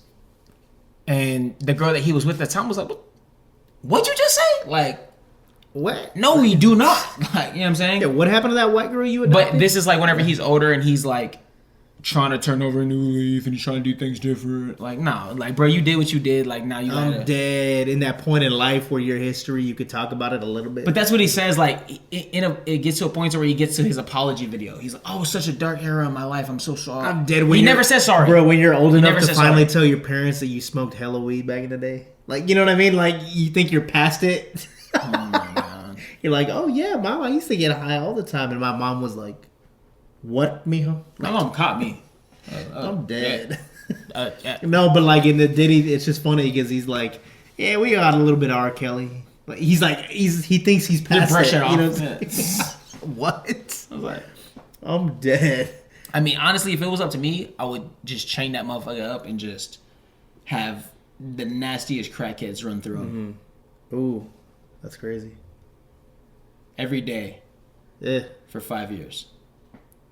E: And the girl that he was with at the time was like, what'd you just say? Like,
D: What?
E: no, we do not. Like, you know what I'm saying?
D: Yeah, what happened to that white girl you adopted?
E: But this is like whenever he's older and he's like trying to turn over a new leaf and he's trying to do things different. Like, no, like, bro, you did what you did. Like, now you
D: I'm
E: gotta.
D: dead. In that point in life where your history, you could talk about it a little bit.
E: But that's what he says. Like, it gets to a point where he gets to his apology video. He's like, "Oh, it's such a dark era in my life. I'm so sorry."
D: I'm dead.
E: He never says sorry,
D: bro. When you're old enough
E: never
D: to
E: says
D: finally
E: sorry.
D: tell your parents that you smoked hella weed back in the day, like, you know what I mean? Like, you think you're past it.
E: Oh my god.
D: You're like, oh yeah, mom, I used to get high all the time, and my mom was like, "What, mijo?
E: My mom caught me.
D: I'm dead."
E: Yeah.
D: No, but like in the Diddy, it's just funny because he's like, "Yeah, we got a little bit of R. Kelly." Like, he thinks he's past
E: brush
D: it.
E: it
D: You know
E: off.
D: what I'm saying? What?
E: I was like,
D: I'm dead.
E: I mean, honestly, if it was up to me, I would just chain that motherfucker up and just have the nastiest crackheads run through him
D: Ooh, that's crazy.
E: every day
D: Eh,
E: for 5 years.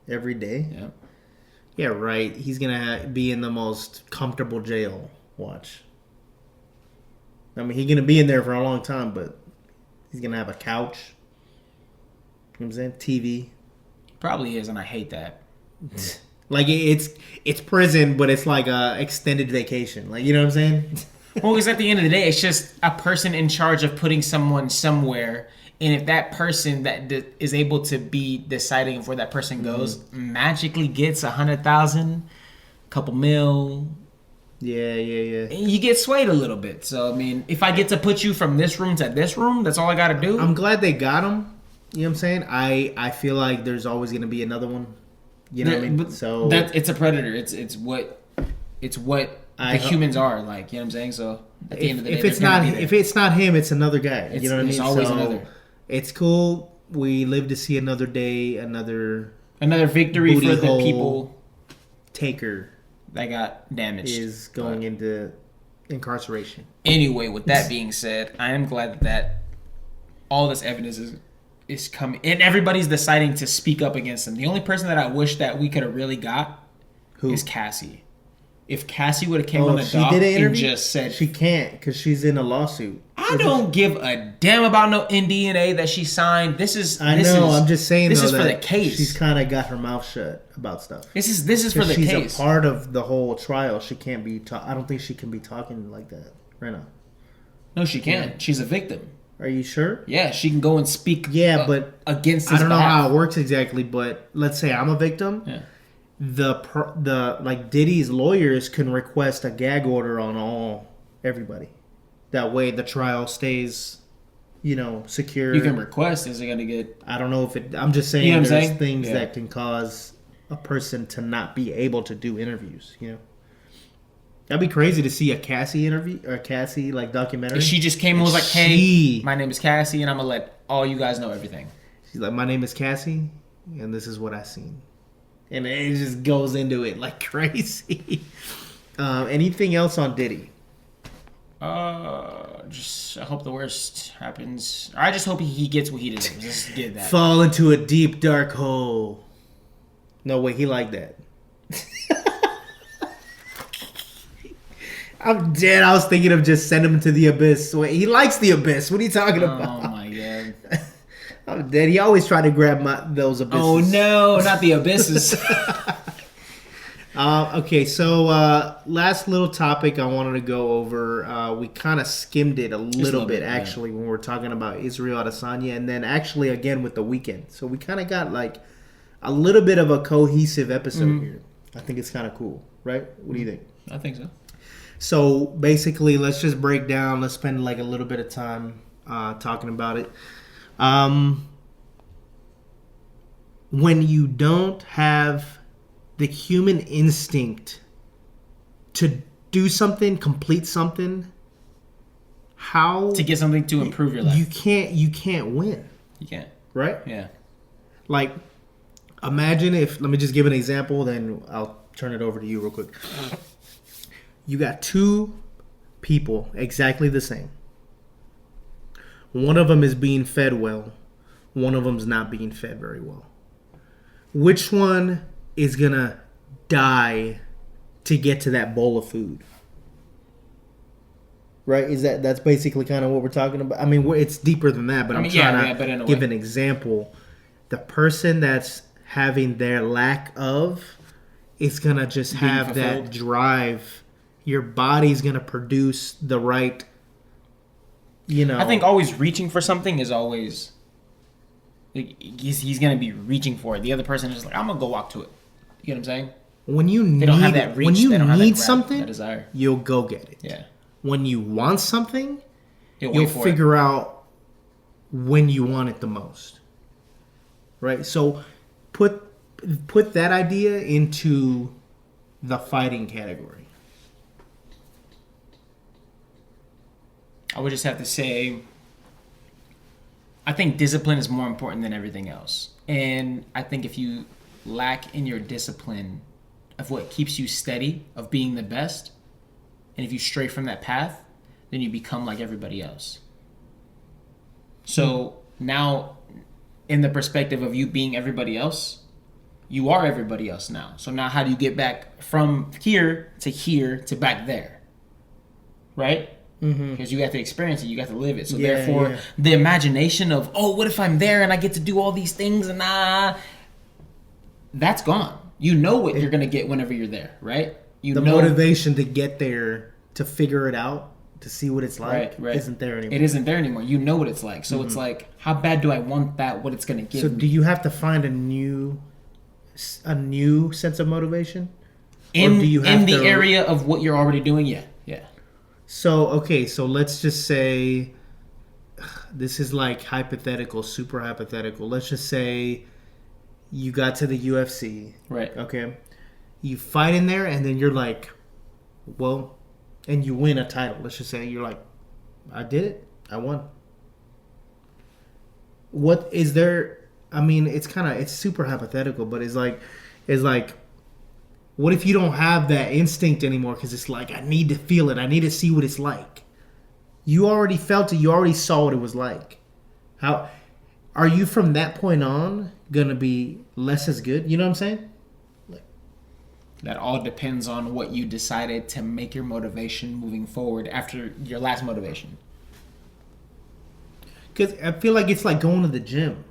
D: every day.
E: Yeah.
D: Yeah, right. He's gonna be in the most comfortable jail. Watch. I mean, he's gonna be in there for a long time, but he's gonna have a couch. You know what I'm saying? TV.
E: Probably is, and I hate that.
D: Like it's prison, but it's like a extended vacation. Like, you know what I'm saying?
E: Well, because at the end of the day, it's just a person in charge of putting someone somewhere. And if that person that is able to be deciding of where that person goes magically gets 100,000, couple mil,
D: Yeah.
E: you get swayed a little bit. So, I mean, if I get to put you from this room to this room, that's all I got to do.
D: I'm glad they got him. You know what I'm saying? I feel like there's always gonna be another one. You know what I mean?
E: But
D: So
E: it's a predator. It's what
D: I
E: the
D: hope-
E: humans are like. You know what I'm saying? So at the end of the day,
D: if it's
E: they're gonna
D: not
E: be there.
D: if it's not him, it's another guy. You know what I mean?
E: It's always
D: So,
E: another.
D: It's cool. We live to see another day, another
E: Another victory
D: booty
E: for the
D: hole
E: people
D: taker
E: that got damaged.
D: is going into incarceration.
E: Anyway, with that being said, I am glad that all this evidence is coming, and everybody's deciding to speak up against him. The only person that I wish that we could have really got
D: Who?
E: is Cassie. if Cassie would have came on the
D: she
E: dock
D: did an
E: and
D: interview?
E: just said,
D: She can't because she's in a lawsuit.
E: I don't give a damn about no NDA that she signed. This is.
D: I'm just saying.
E: This
D: though,
E: is for the
D: that
E: case.
D: She's kind of got her mouth shut about stuff.
E: This is for the
D: she's
E: case.
D: a part of the whole trial. She can't be. I don't think she can be talking like that right now.
E: No, she can't.
D: Yeah.
E: She's a victim.
D: Are you sure?
E: Yeah, she can go and speak.
D: Yeah, but
E: against. His
D: I don't know
E: behalf.
D: how it works exactly. But let's say I'm a victim.
E: Yeah.
D: The like Diddy's lawyers can request a gag order on everybody. That way the trial stays, secure.
E: You can request. Is it gonna get?
D: I don't know if it. I'm just saying
E: You know what I'm
D: there's
E: saying?
D: things
E: Yeah.
D: that can cause a person to not be able to do interviews. That'd be crazy to see a Cassie interview or a Cassie documentary.
E: If she just came and was like, "Hey,
D: She-
E: my name is Cassie, and I'm gonna let all you guys know everything."
D: She's like, my name is Cassie, and this is what I seen, and it just goes into it like crazy. Anything else on Diddy?
E: Just I hope the worst happens. I just hope he gets what he deserves. Just get that.
D: Fall into a deep dark hole. No way, he liked that. I'm dead. I was thinking of just send him to the abyss. Wait, he likes the abyss. What are you talking about?
E: Oh my god.
D: I'm dead. He always tried to grab those abysses.
E: Oh no, not the abysses.
D: Okay, so last little topic I wanted to go over. We kind of skimmed it a little bit,
E: yeah.
D: actually, when we were talking about Israel Adesanya, and then actually again with the Weeknd. So we kind of got a little bit of a cohesive episode here. I think it's kind of cool, right? What do you think?
E: I think so.
D: So basically, let's just break down. Let's spend a little bit of time talking about it. When you don't have the human instinct to do something, complete something, how
E: To get something to improve your life.
D: you can't win,
E: You can't.
D: right?
E: Yeah.
D: Like, imagine if, let me just give an example, then I'll turn it over to you real quick. You got two people exactly the same. One of them is being fed well. One of them's not being fed very well. Which one is going to die to get to that bowl of food? Right? That's basically kind of what we're talking about. I mean, it's deeper than that, but I'm trying to give an example. The person that's having their lack of is going to just have that drive. Your body's going to produce the right,
E: I think always reaching for something is always he's going to be reaching for it. The other person is just like, I'm going to go walk to it. You know what I'm saying?
D: When you
E: They don't have that reach.
D: when you
E: They don't have that
D: need
E: grab,
D: something,
E: that desire.
D: you'll go get it.
E: Yeah.
D: When you want something,
E: You'll
D: you'll
E: wait for
D: figure out when you want it the most. Right? So put that idea into the fighting category.
E: I would just have to say, I think discipline is more important than everything else. And I think if you lack in your discipline of what keeps you steady, of being the best, and if you stray from that path, then you become like everybody else. So now, in the perspective of you being everybody else, you are everybody else now. So now how do you get back from here to back there? Right? Because you got to experience it, you got to live it. So therefore, the imagination of, oh, what if I'm there and I get to do all these things and that's gone. You know what you're gonna get whenever you're there, right?
D: The motivation to get there, to figure it out, to see what it's like,
E: right.
D: isn't there anymore.
E: It isn't there anymore. You know what it's like. So it's like, how bad do I want that? What it's gonna give
D: So
E: me?
D: do you have to find a new sense of motivation?
E: in
D: do you have
E: the
D: to-
E: area of what you're already doing? Yeah.
D: So, okay, so let's just say, this is hypothetical, super hypothetical. Let's just say you got to the UFC.
E: Right.
D: Okay. You fight in there, and then you're like, well, and you win a title. Let's just say you're like, I did it. I won. What is there? I mean, it's super hypothetical, but it's like, what if you don't have that instinct anymore? Because it's like, I need to feel it. I need to see what it's like. You already felt it. You already saw what it was like. How are you from that point on gonna be less as good? You know what I'm saying?
E: That all depends on what you decided to make your motivation moving forward after your last motivation.
D: Because I feel like it's like going to the gym.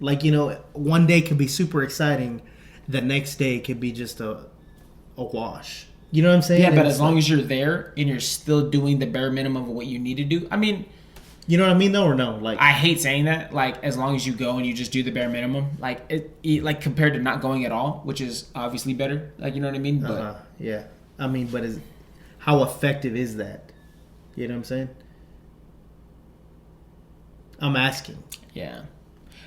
D: Like, you know, one day could be super exciting. The next day could be just a wash. You know what I'm saying?
E: Yeah, but
D: It's
E: as long
D: like,
E: as you're there and you're still doing the bare minimum of what you need to do. I mean,
D: you know what I mean, though, or no? Like,
E: I hate saying that. Like, as long as you go and you just do the bare minimum, like like compared to not going at all, which is obviously better. Like, you know what I mean? But
D: yeah. I mean, but how effective is that? You know what I'm saying? I'm asking.
E: yeah,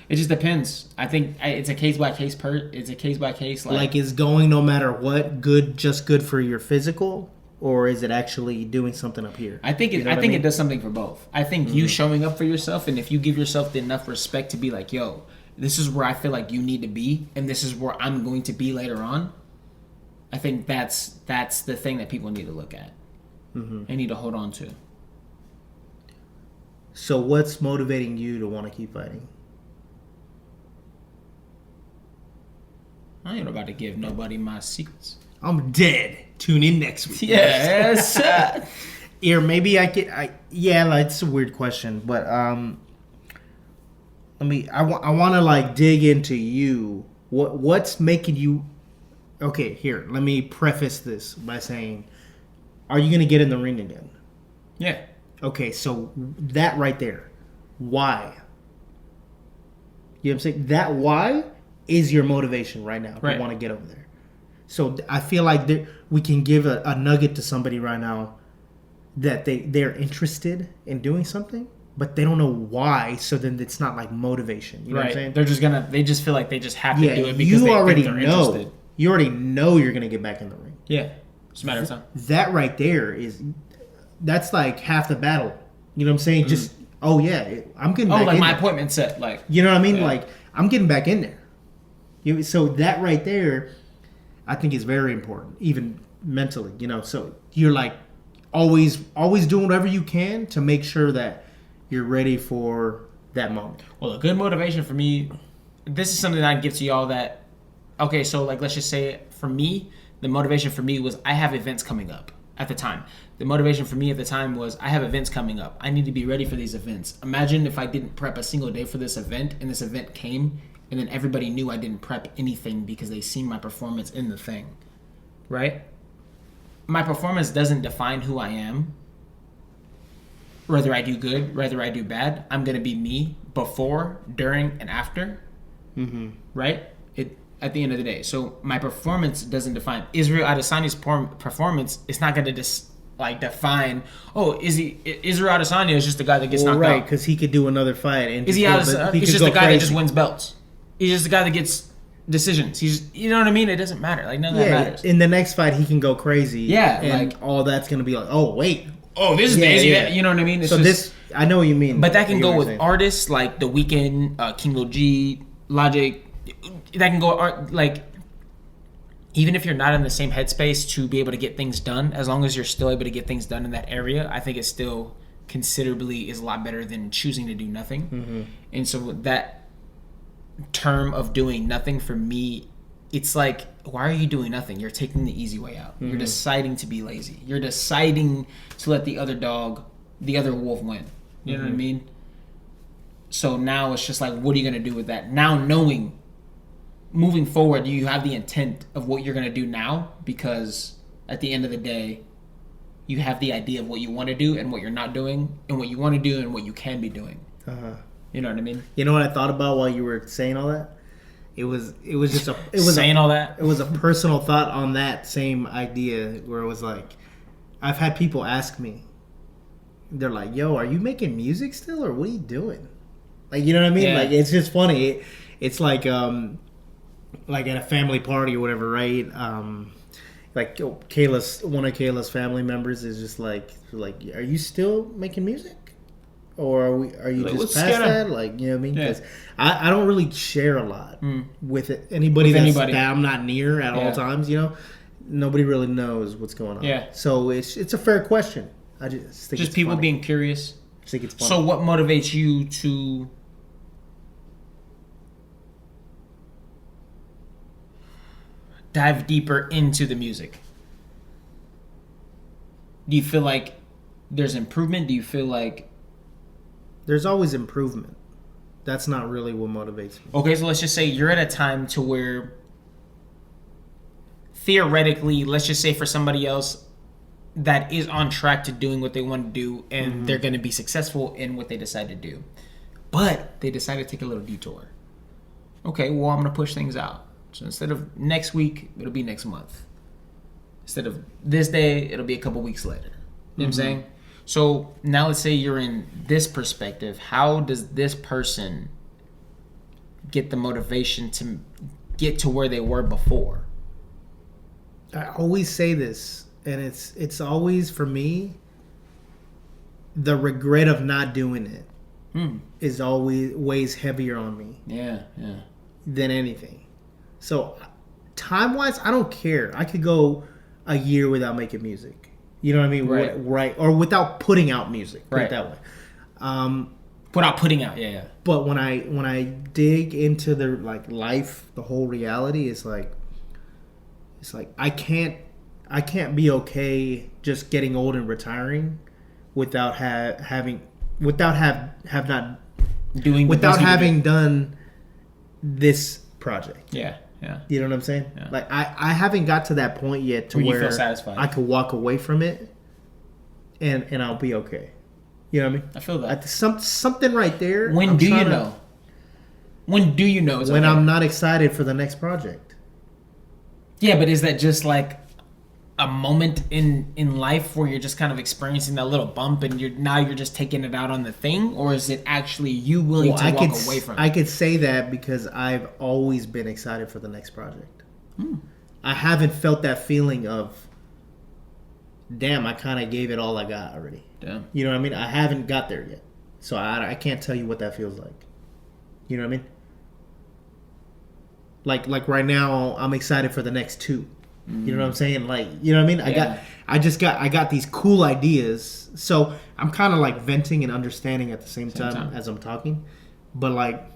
E: it just depends. I think it's a case by case. It's a case by case.
D: Like, is going no matter what just good for your physical? Or is it actually doing something up here?
E: I think
D: You know
E: I
D: what
E: think
D: mean?
E: it does something for both. I think you showing up for yourself, and if you give yourself the enough respect to be like, yo, this is where I feel like you need to be, and this is where I'm going to be later on. I think that's the thing that people need to look at. And need to hold on to.
D: So what's motivating you to want to keep fighting?
E: I ain't about to give nobody my secrets.
D: I'm dead. Tune in next week.
E: Yes.
D: Or maybe yeah, like, it's a weird question, but I want to like dig into you. What's making you? Okay, here. Let me preface this by saying, are you gonna get in the ring again?
E: Yeah.
D: Okay, so that right there, why? You know what I'm saying? That why is your motivation right now to
E: Right.
D: want to get over there. So I feel like we can give a nugget to somebody right now that they're interested in doing something, but they don't know why. So then it's not like motivation. You know what I'm saying?
E: They just feel like they just have to
D: Yeah,
E: do it because
D: you
E: they
D: already
E: think they're
D: know.
E: interested.
D: You already know you're gonna get back in the ring.
E: Yeah. It's a matter of time.
D: That right there that's like half the battle. You know what I'm saying? Just I'm getting back
E: Oh, like
D: in
E: my
D: there.
E: appointment set. Like,
D: You know what I mean?
E: Yeah.
D: Like, I'm getting back in there. So that right there, I think is very important, even mentally. You know, so you're like always doing whatever you can to make sure that you're ready for that moment.
E: well, a good motivation for me, this is something that I give to y'all that, okay, so like, let's just say for me, the motivation for me was I have events coming up at the time. The motivation for me at the time was I have events coming up. I need to be ready for these events. Imagine if I didn't prep a single day for this event and this event came and then everybody knew I didn't prep anything because they seen my performance in the thing, right? My performance doesn't define who I am. Whether I do good, whether I do bad, I'm going to be me before, during, and after, right? At the end of the day. So my performance doesn't define. Israel Adesanya's performance. It's not going to define. Oh, Israel Adesanya is just the guy that gets knocked
D: right?
E: out.
D: Because he could do another fight and
E: Is he
D: just
E: Adesanya?
D: go- he
E: He's
D: could
E: just
D: go
E: the guy that just
D: crazy.
E: wins belts. He's just the guy that gets decisions. You know what I mean? It doesn't matter. Like, none of that
D: Yeah,
E: matters.
D: in the next fight he can go crazy.
E: Yeah,
D: and
E: like-
D: all that's gonna be like, oh wait.
E: Oh, this is
D: Yeah,
E: Daisy.
D: yeah.
E: You know what I mean? It's
D: So
E: just,
D: I know what you mean.
E: but that can
D: I get
E: go
D: what
E: with
D: you're saying.
E: artists like The Weeknd, King Lil G, Logic. That can go like, even if you're not in the same headspace to be able to get things done, as long as you're still able to get things done in that area, I think it still considerably is a lot better than choosing to do nothing. And so that term of doing nothing for me, it's like, why are you doing nothing? You're taking the easy way out. You're deciding to be lazy. You're deciding to let the other wolf win. You know what I mean? So now it's just like, what are you going to do with that? Now knowing, moving forward, you have the intent of what you're going to do now, because at the end of the day, you have the idea of what you want to do and what you're not doing, and what you want to do and what you can be doing. You know what I mean?
D: You know what I thought about while you were saying all that? It was
E: Saying all that?
D: It was a personal thought on that same idea where it was like, I've had people ask me, they're like, yo, are you making music still or what are you doing? Like, you know what I mean?
E: Yeah.
D: Like, it's just funny. It's like at a family party or whatever, right? Like one of Kayla's family members is just like, are you still making music? Or are you
E: Like,
D: just
E: what's
D: past
E: going on?
D: that? Like, you know what I mean?
E: Yeah.
D: 'Cause I don't really share a lot with anybody that I'm not near at all times, you know? Nobody really knows what's going on.
E: Yeah.
D: So it's a fair question. I just think
E: Just
D: it's
E: people
D: funny.
E: being curious.
D: I think it's funny.
E: So what motivates you to... dive deeper into the music? Do you feel like there's improvement? Do you feel like...
D: There's always improvement. That's not really what motivates me.
E: Okay, so let's just say you're at a time to where theoretically, let's just say for somebody else that is on track to doing what they want to do and they're going to be successful in what they decide to do. But they decide to take a little detour. Okay, well, I'm going to push things out. So instead of next week, it'll be next month. Instead of this day, it'll be a couple weeks later. You know what I'm saying? So now let's say you're in this perspective. How does this person get the motivation to get to where they were before?
D: I always say this, and it's always, for me, the regret of not doing it is always weighs heavier on me.
E: Yeah.
D: Than anything. So time-wise, I don't care. I could go a year without making music. You know what I mean? Right. Or without putting out music. Put it that way.
E: Without putting out, yeah.
D: But when I dig into the life, the whole reality, it's like I can't be okay just getting old and retiring without having done this project.
E: Yeah.
D: You know what I'm saying?
E: Yeah.
D: Like I haven't got to that point yet to where
E: you feel satisfied.
D: I could walk away from it and I'll be okay. You know what I mean?
E: I feel that.
D: Something right there.
E: When do you know? When do you know?
D: When I'm not excited for the next project.
E: Yeah, but is that just like a moment in life where you're just kind of experiencing that little bump and you're just taking it out on the thing, or is it actually you willing to walk away from it?
D: I could say that because I've always been excited for the next project. I haven't felt that feeling of, damn, I kind of gave it all I got already.
E: Damn.
D: You know what I mean? I haven't got there yet. So I can't tell you what that feels like. You know what I mean? Like right now, I'm excited for the next two. You know what I'm saying? Like, you know what I mean?
E: Yeah.
D: I got these cool ideas. So I'm kind of like venting and understanding at the same time as I'm talking. But like,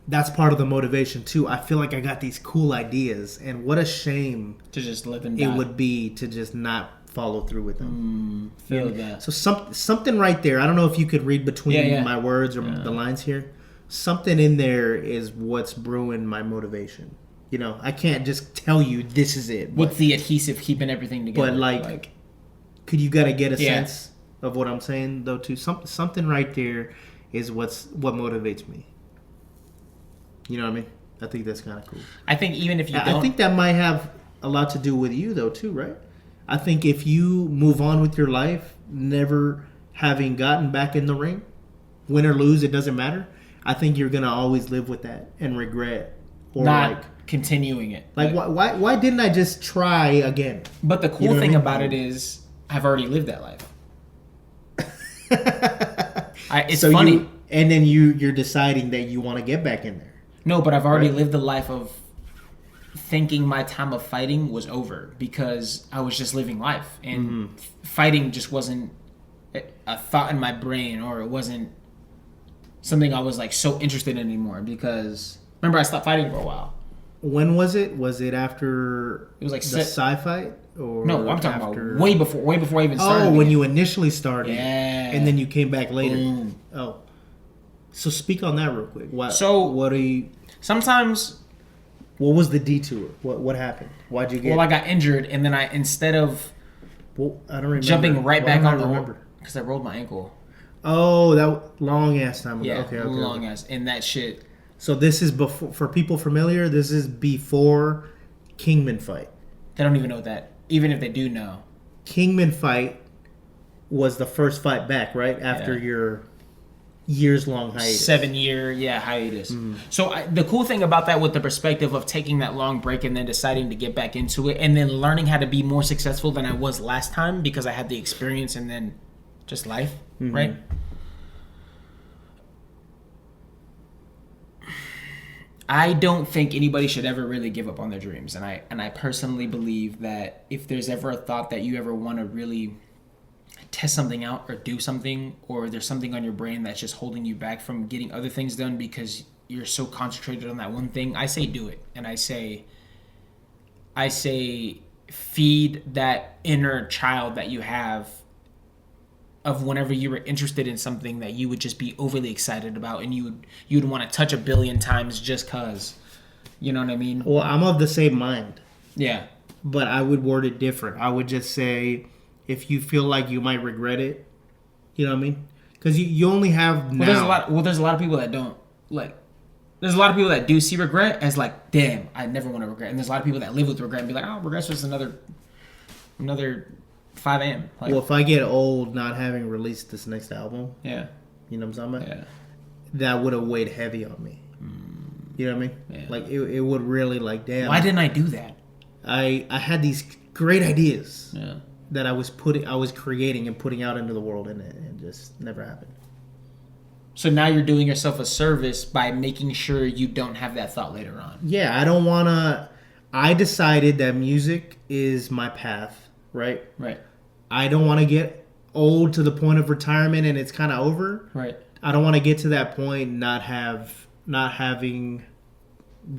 D: that's part of the motivation too. I feel like I got these cool ideas, and what a shame
E: to just let them
D: it would be to just not follow through with them.
E: Feel that.
D: So something right there. I don't know if you could read between my words or the lines here. Something in there is what's brewing my motivation. You know, I can't just tell you this is it.
E: What's the adhesive keeping everything together?
D: But like could you gotta get a sense of what I'm saying though too? Something right there is what motivates me. You know what I mean? I think that's kind of cool.
E: I think even if you don't...
D: I think that might have a lot to do with you though too, right? I think if you move on with your life, never having gotten back in the ring, win or lose, it doesn't matter. I think you're gonna always live with that and regret or
E: not continuing it.
D: Like why didn't I just try again?
E: But the cool thing about it is I've already lived that life. It's so funny.
D: And then you're deciding that you want to get back in there.
E: No, but I've already lived the life of thinking my time of fighting was over because I was just living life. And fighting just wasn't a thought in my brain, or it wasn't something I was like so interested in anymore because remember I stopped fighting for a while.
D: When was it? Was it after
E: it was like
D: the sci-fight? Or
E: no, I'm talking about way before I even started.
D: Oh, when you initially started.
E: Yeah.
D: And then you came back later.
E: Boom.
D: Oh. So speak on that real quick. What are you...
E: Sometimes...
D: What was the detour? What happened? Why'd you get...
E: Well, I got injured, and then instead of
D: I don't remember.
E: Jumping right back on the rope, because I rolled my ankle.
D: Oh, that long-ass time ago.
E: Yeah,
D: okay.
E: long-ass. And that shit...
D: So this is before... For people familiar, this is before Kingman fight.
E: They don't even know that. Even if they do know.
D: Kingman fight was the first fight back, right? After your years-long hiatus.
E: 7-year, hiatus. So the cool thing about that, with the perspective of taking that long break and then deciding to get back into it and then learning how to be more successful than I was last time because I had the experience and then just life, right? I don't think anybody should ever really give up on their dreams. And I personally believe that if there's ever a thought that you ever want to really test something out or do something, or there's something on your brain that's just holding you back from getting other things done because you're so concentrated on that one thing, I say do it. And I say I say feed that inner child that you have of whenever you were interested in something that you would just be overly excited about, and you'd want to touch 1 billion times just cause. You know what I mean?
D: Well, I'm of the same mind,
E: Yeah.
D: but I would word it different. I would just say, if you feel like you might regret it, you know what I mean? Because you only have now.
E: There's a lot of people that don't like. There's a lot of people that do see regret as like, damn, I never want to regret. And there's a lot of people that live with regret and be like, oh, regret's just another 5 a.m. Like,
D: Well, if I get old not having released this next album,
E: yeah,
D: you know what I'm talking about?
E: yeah.
D: That would have weighed heavy on me. You know what I mean?
E: Yeah.
D: Like, it would really, like, damn.
E: Why didn't I do that?
D: I had these great ideas
E: Yeah.
D: that I was creating and putting out into the world, and it just never happened.
E: So now you're doing yourself a service by making sure you don't have that thought later on.
D: Yeah, I don't want to. I decided that music is my path, right?
E: Right.
D: I don't want to get old to the point of retirement and it's kind of over.
E: Right.
D: I don't want to get to that point not having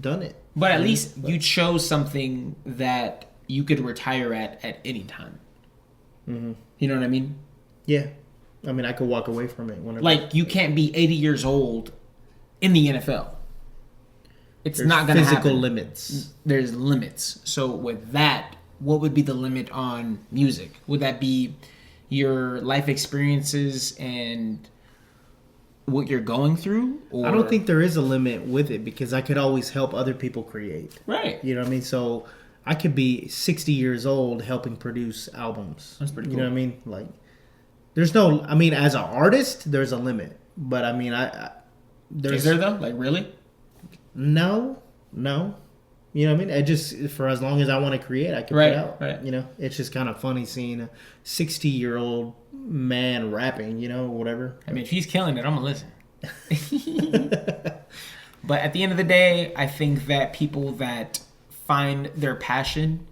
D: done it.
E: But at least you chose something that you could retire at any time.
D: Mm-hmm.
E: You know what I mean?
D: Yeah. I mean, I could walk away from it whenever.
E: Like, you can't be 80 years old in the NFL. It's
D: There's
E: not going to happen.
D: physical limits.
E: There's limits. So with that, what would be the limit on music? Would that be your life experiences and what you're going through? Or...
D: I don't think there is a limit with it because I could always help other people create.
E: Right.
D: You know what I mean? So I could be 60 years old helping produce albums.
E: That's pretty cool.
D: You know what I mean? Like, there's no. I mean, as an artist, there's a limit. But I mean, there's.
E: Is there though? Like, really?
D: No. You know what I mean? I just, for as long as I want to create, I can
E: Right,
D: put out.
E: right.
D: You know, it's just kind of funny seeing a 60-year-old man rapping. You know, whatever.
E: I mean, if he's killing it, I'm gonna listen. But at the end of the day, I think that people that find their passion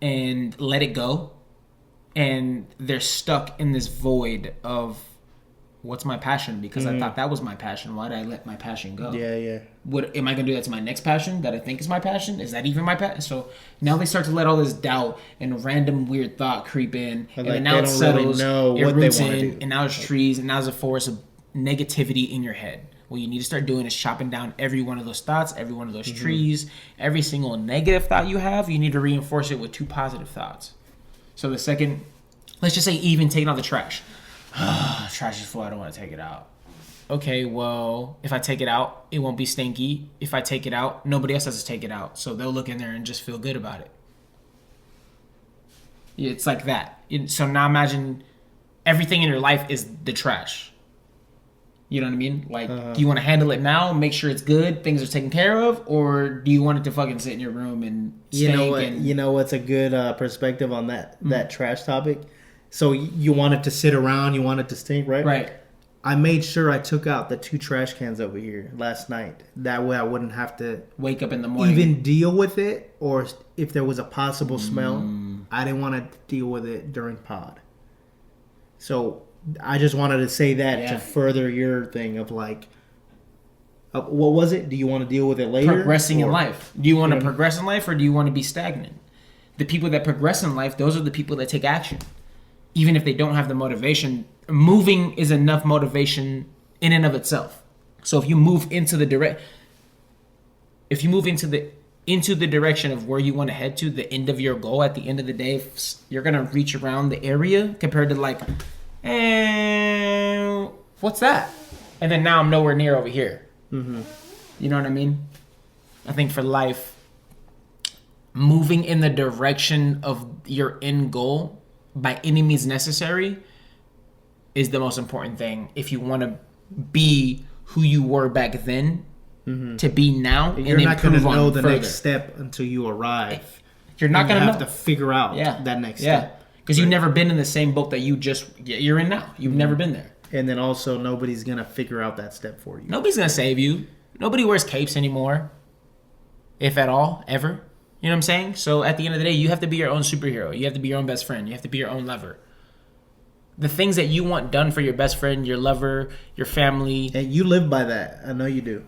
E: and let it go, and they're stuck in this void of what's my passion, because I thought that was my passion. Why did I let my passion go?
D: Yeah.
E: What am I gonna do that to my next passion that I think is my passion? Is that even my passion? So now they start to let all this doubt and random weird thought creep in, and
D: like,
E: then now
D: they
E: it
D: don't really
E: settles,
D: know
E: it
D: what they
E: roots
D: wanna
E: in,
D: do.
E: and now there's trees, and now there's a forest of negativity in your head. What you need to start doing is chopping down every one of those thoughts, every one of those trees, every single negative thought you have. You need to reinforce it with 2 positive thoughts. So the second, let's just say even taking out the trash. Trash is full, I don't want to take it out. Okay, well, if I take it out, it won't be stinky. If I take it out, nobody else has to take it out. So they'll look in there and just feel good about it. It's like that. So now imagine everything in your life is the trash. You know what I mean? Like, do you want to handle it now, make sure it's good, things are taken care of, or do you want it to fucking sit in your room and stink?
D: You know what's a good perspective on that trash topic? So you want it to sit around, you want it to stink, right?
E: Right.
D: I made sure I took out the 2 trash cans over here last night. That way I wouldn't have to
E: Wake up in the morning.
D: even deal with it, or if there was a possible smell, I didn't want to deal with it during pod. So I just wanted to say that to further your thing of like, what was it? Do you want to deal with it later?
E: Progressing in
D: Or-
E: life. Do you want to progress in life, or do you want to be stagnant? The people that progress in life, those are the people that take action. Even if they don't have the motivation, moving is enough motivation in and of itself. So if you move into the direction of where you want to head to, the end of your goal at the end of the day, you're gonna reach around the area compared to like, what's that? And then now I'm nowhere near over here. Mm-hmm. You know what I mean? I think for life, moving in the direction of your end goal by any means necessary is the most important thing if you want to be who you were back then to be now.
D: You're
E: and
D: not going to
E: improve
D: know
E: on
D: the
E: further.
D: next step until you arrive.
E: You're not going to
D: have to figure out that next step.
E: Because you've never been in the same boat that you're in now. You've never been there.
D: And then also nobody's going to figure out that step for you.
E: Nobody's going to save you. Nobody wears capes anymore. If at all, ever. You know what I'm saying? So at the end of the day, you have to be your own superhero. You have to be your own best friend. You have to be your own lover. The things that you want done for your best friend, your lover, your family.
D: And you live by that. I know you do.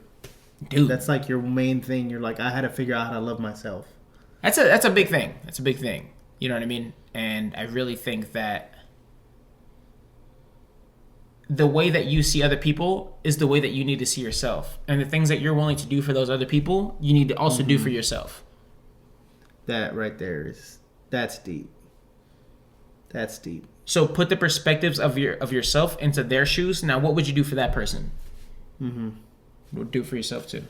E: Dude.
D: That's like your main thing. You're like, I had to figure out how to love myself.
E: That's a big thing. That's a big thing. You know what I mean? And I really think that the way that you see other people is the way that you need to see yourself. And the things that you're willing to do for those other people, you need to also do for yourself.
D: That right there that's deep. That's deep.
E: So put the perspectives of yourself into their shoes. Now, what would you do for that person? What would do for yourself too?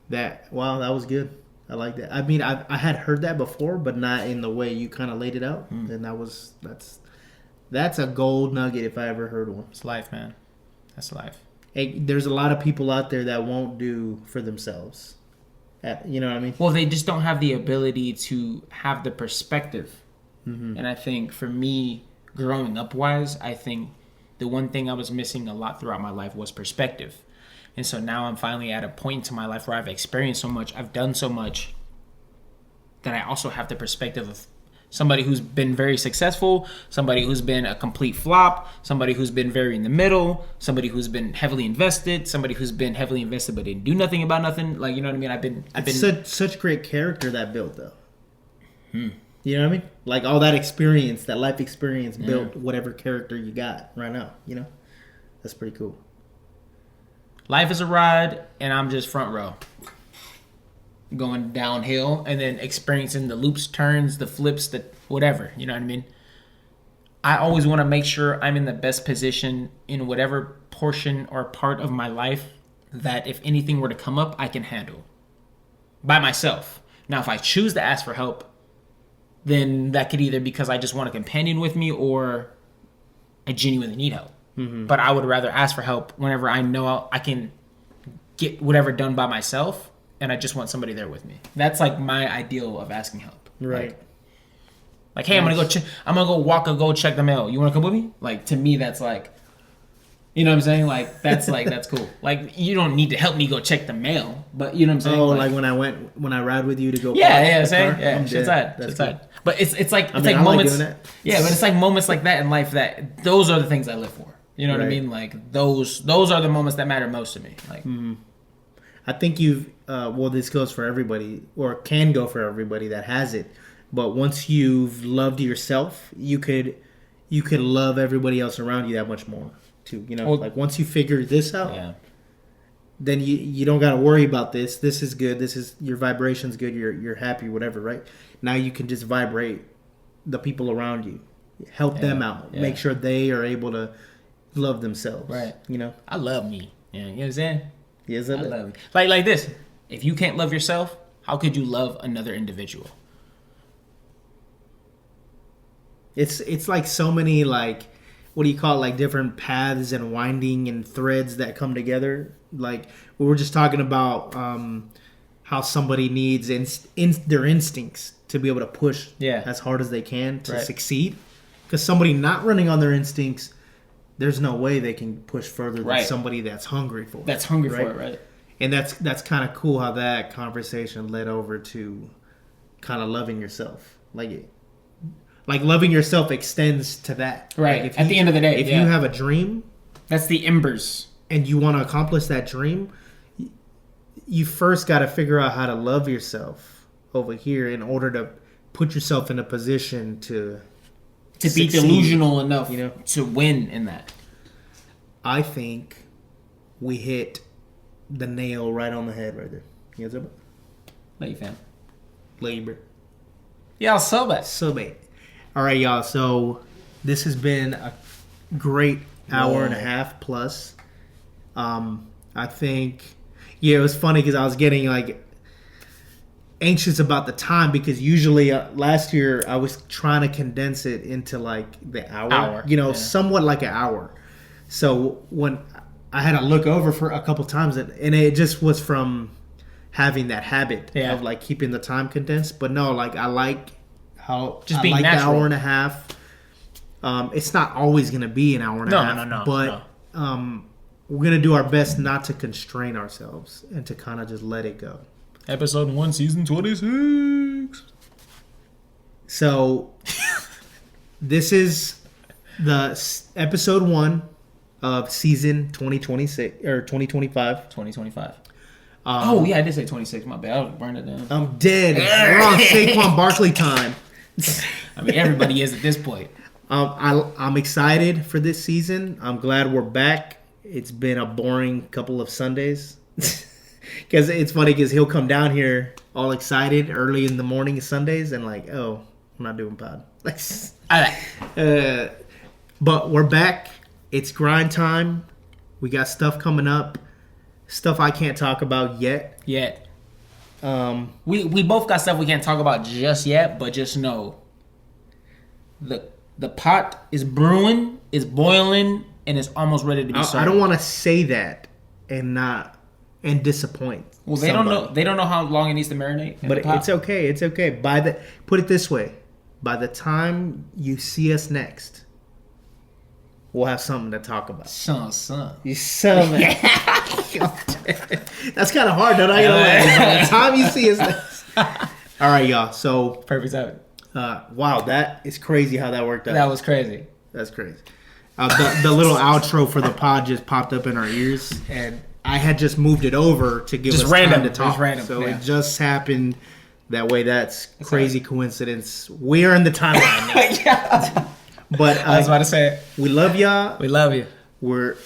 D: That was good. I like that. I mean, I had heard that before, but not in the way you kind of laid it out. And that's a gold nugget if I ever heard one.
E: It's life, man. That's life.
D: Hey, there's a lot of people out there that won't do for themselves. You know what I mean?
E: Well, they just don't have the ability to have the perspective. And I think for me, growing up wise, I think the one thing I was missing a lot throughout my life was perspective. And so now I'm finally at a point in my life where I've experienced so much, I've done so much, that I also have the perspective of somebody who's been very successful, somebody who's been a complete flop, somebody who's been very in the middle, somebody who's been heavily invested, somebody who's been heavily invested but didn't do nothing about nothing. Like, you know what I mean? I've been
D: such great character that built though. You know what I mean? Like all that experience, that life experience built whatever character you got right now, you know? That's pretty cool.
E: Life is a ride, and I'm just front row. Going downhill, and then experiencing the loops, turns, the flips, the whatever. You know what I mean? I always want to make sure I'm in the best position in whatever portion or part of my life that if anything were to come up, I can handle. By myself. Now, if I choose to ask for help, then that could either because I just want a companion with me or I genuinely need help. But I would rather ask for help whenever I know I can get whatever done by myself, and I just want somebody there with me. That's like my ideal of asking help.
D: Right.
E: Like, hey, I'm gonna go check the mail. You want to come with me? Like, to me, that's like, you know what I'm saying? Like, that's cool. Like, you don't need to help me go check the mail, but you know what I'm saying?
D: Oh, like when I ride with you to go.
E: Yeah,
D: shit's
E: shit's sad. But it's like moments. Like yeah, but it's like moments like that in life that those are the things I live for. You know what I mean? Like those are the moments that matter most to me. Like,
D: I think you've this goes for everybody, or can go for everybody that has it. But once you've loved yourself, you could love everybody else around you that much more too. You know, like once you figure this out, then you don't got to worry about this. This is good. This is your vibration's good. You're happy, whatever. Right now, you can just vibrate the people around you, help them out, make sure they are able to love themselves. Right. You know,
E: I love me. Yeah, you know what I'm saying?
D: Yes, I
E: love me. Like this. If you can't love yourself, how could you love another individual?
D: It's like so many, like, what do you call it, like different paths and winding and threads that come together. Like we were just talking about how somebody needs their instincts to be able to push as hard as they can to succeed. Because somebody not running on their instincts, there's no way they can push further than somebody that's hungry for it.
E: That's hungry for it, right?
D: And that's kind of cool how that conversation led over to kind of loving yourself. Like loving yourself extends to that.
E: Right. Like at the end of the day,
D: if you have a dream,
E: that's the embers,
D: and you want to accomplish that dream, you first got to figure out how to love yourself over here in order to put yourself in a position to
E: be delusional enough, to win in that.
D: I think we hit the nail right on the head right there. You know what I'm saying?
E: Love you, fam.
D: Labor.
E: Yeah, so bad.
D: All right, y'all. So this has been a great hour and a half plus. I think, it was funny because I was getting like anxious about the time because usually last year I was trying to condense it into like the hour. Somewhat like an hour. So when I had to look over for a couple times, and it just was from having that habit of like keeping the time condensed. But no, like I like how
E: just being natural.
D: The hour and a half. It's not always going to be an hour and a half.
E: No.
D: But we're going to do our best not to constrain ourselves and to kind of just let it go.
E: Episode 1, season 26.
D: So this is the episode 1 of season 2026 or 2025.
E: 2025. Oh yeah, I did say 26. My bad. I was burning it down.
D: I'm dead. We're on Saquon Barkley time.
E: I mean, everybody is at this point.
D: I'm excited for this season. I'm glad we're back. It's been a boring couple of Sundays. Because it's funny because he'll come down here all excited early in the morning Sundays and like, oh, I'm not doing pod. But we're back. It's grind time. We got stuff coming up. Stuff I can't talk about yet.
E: We both got stuff we can't talk about just yet, but just know the pot is brewing, it's boiling, and it's almost ready to be served.
D: I don't want to say that and disappoint.
E: Well, they
D: somebody.
E: don't know. They don't know how long it needs to marinate.
D: But it's okay. It's okay. Put it this way: by the time you see us next, we'll have something to talk about.
E: Son.
D: You son. That's kind of hard, though. By the time you see us next. All right, y'all. So
E: Perfect timing.
D: wow, that is crazy how that worked out.
E: That was crazy.
D: That's crazy. The little outro for the pod just popped up in our ears, and I had just moved it over to give us time to talk.
E: Just random.
D: So
E: yeah.
D: it just happened that way. That's crazy coincidence. We are in the timeline now.
E: Yeah.
D: But
E: I was about to say it.
D: we love y'all.
E: We love you.
D: We're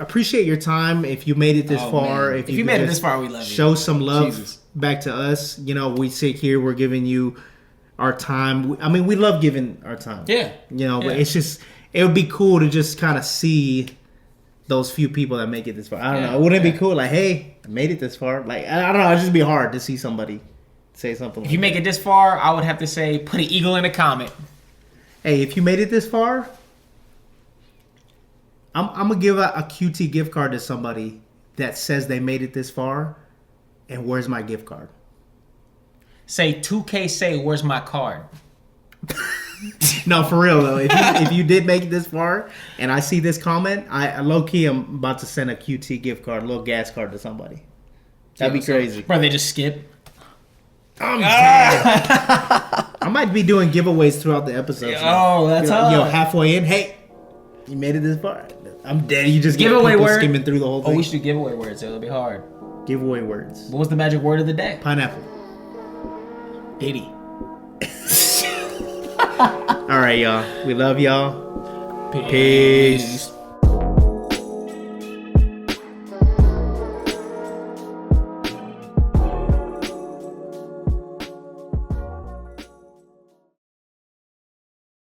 D: appreciate your time. If you made it this far,
E: man. If you made it this far, we love you.
D: Show some love
E: Jesus.
D: back to us. You know, we sit here, we're giving you our time. I mean, we love giving our time.
E: Yeah.
D: You know, but
E: Yeah.
D: it's just it would be cool to just kind of see those few people that make it this far. I don't know. Wouldn't it be cool? Like, hey, I made it this far. Like, I don't know. It'd just be hard to see somebody say something.
E: If you make it this far, I would have to say put an eagle in a comment.
D: Hey, if you made it this far, I'm gonna give a QT gift card to somebody that says they made it this far. And where's my gift card?
E: Say 2K. Say where's my card?
D: No, for real though. If you did make it this far, and I see this comment, I low key am about to send a QT gift card, a little gas card to somebody. That'd be crazy.
E: Bro, they just skip.
D: I'm dead. I might be doing giveaways throughout the episode.
E: Oh, that's hard.
D: Halfway in, hey, you made it this far. I'm dead. You just get
E: Giveaway
D: people
E: word?
D: skimming through the whole thing.
E: Oh, we should do giveaway words. It'll be hard.
D: Giveaway words.
E: What was the magic word of the day?
D: Pineapple.
E: Diddy.
D: All right, y'all. We love y'all.
E: Peace.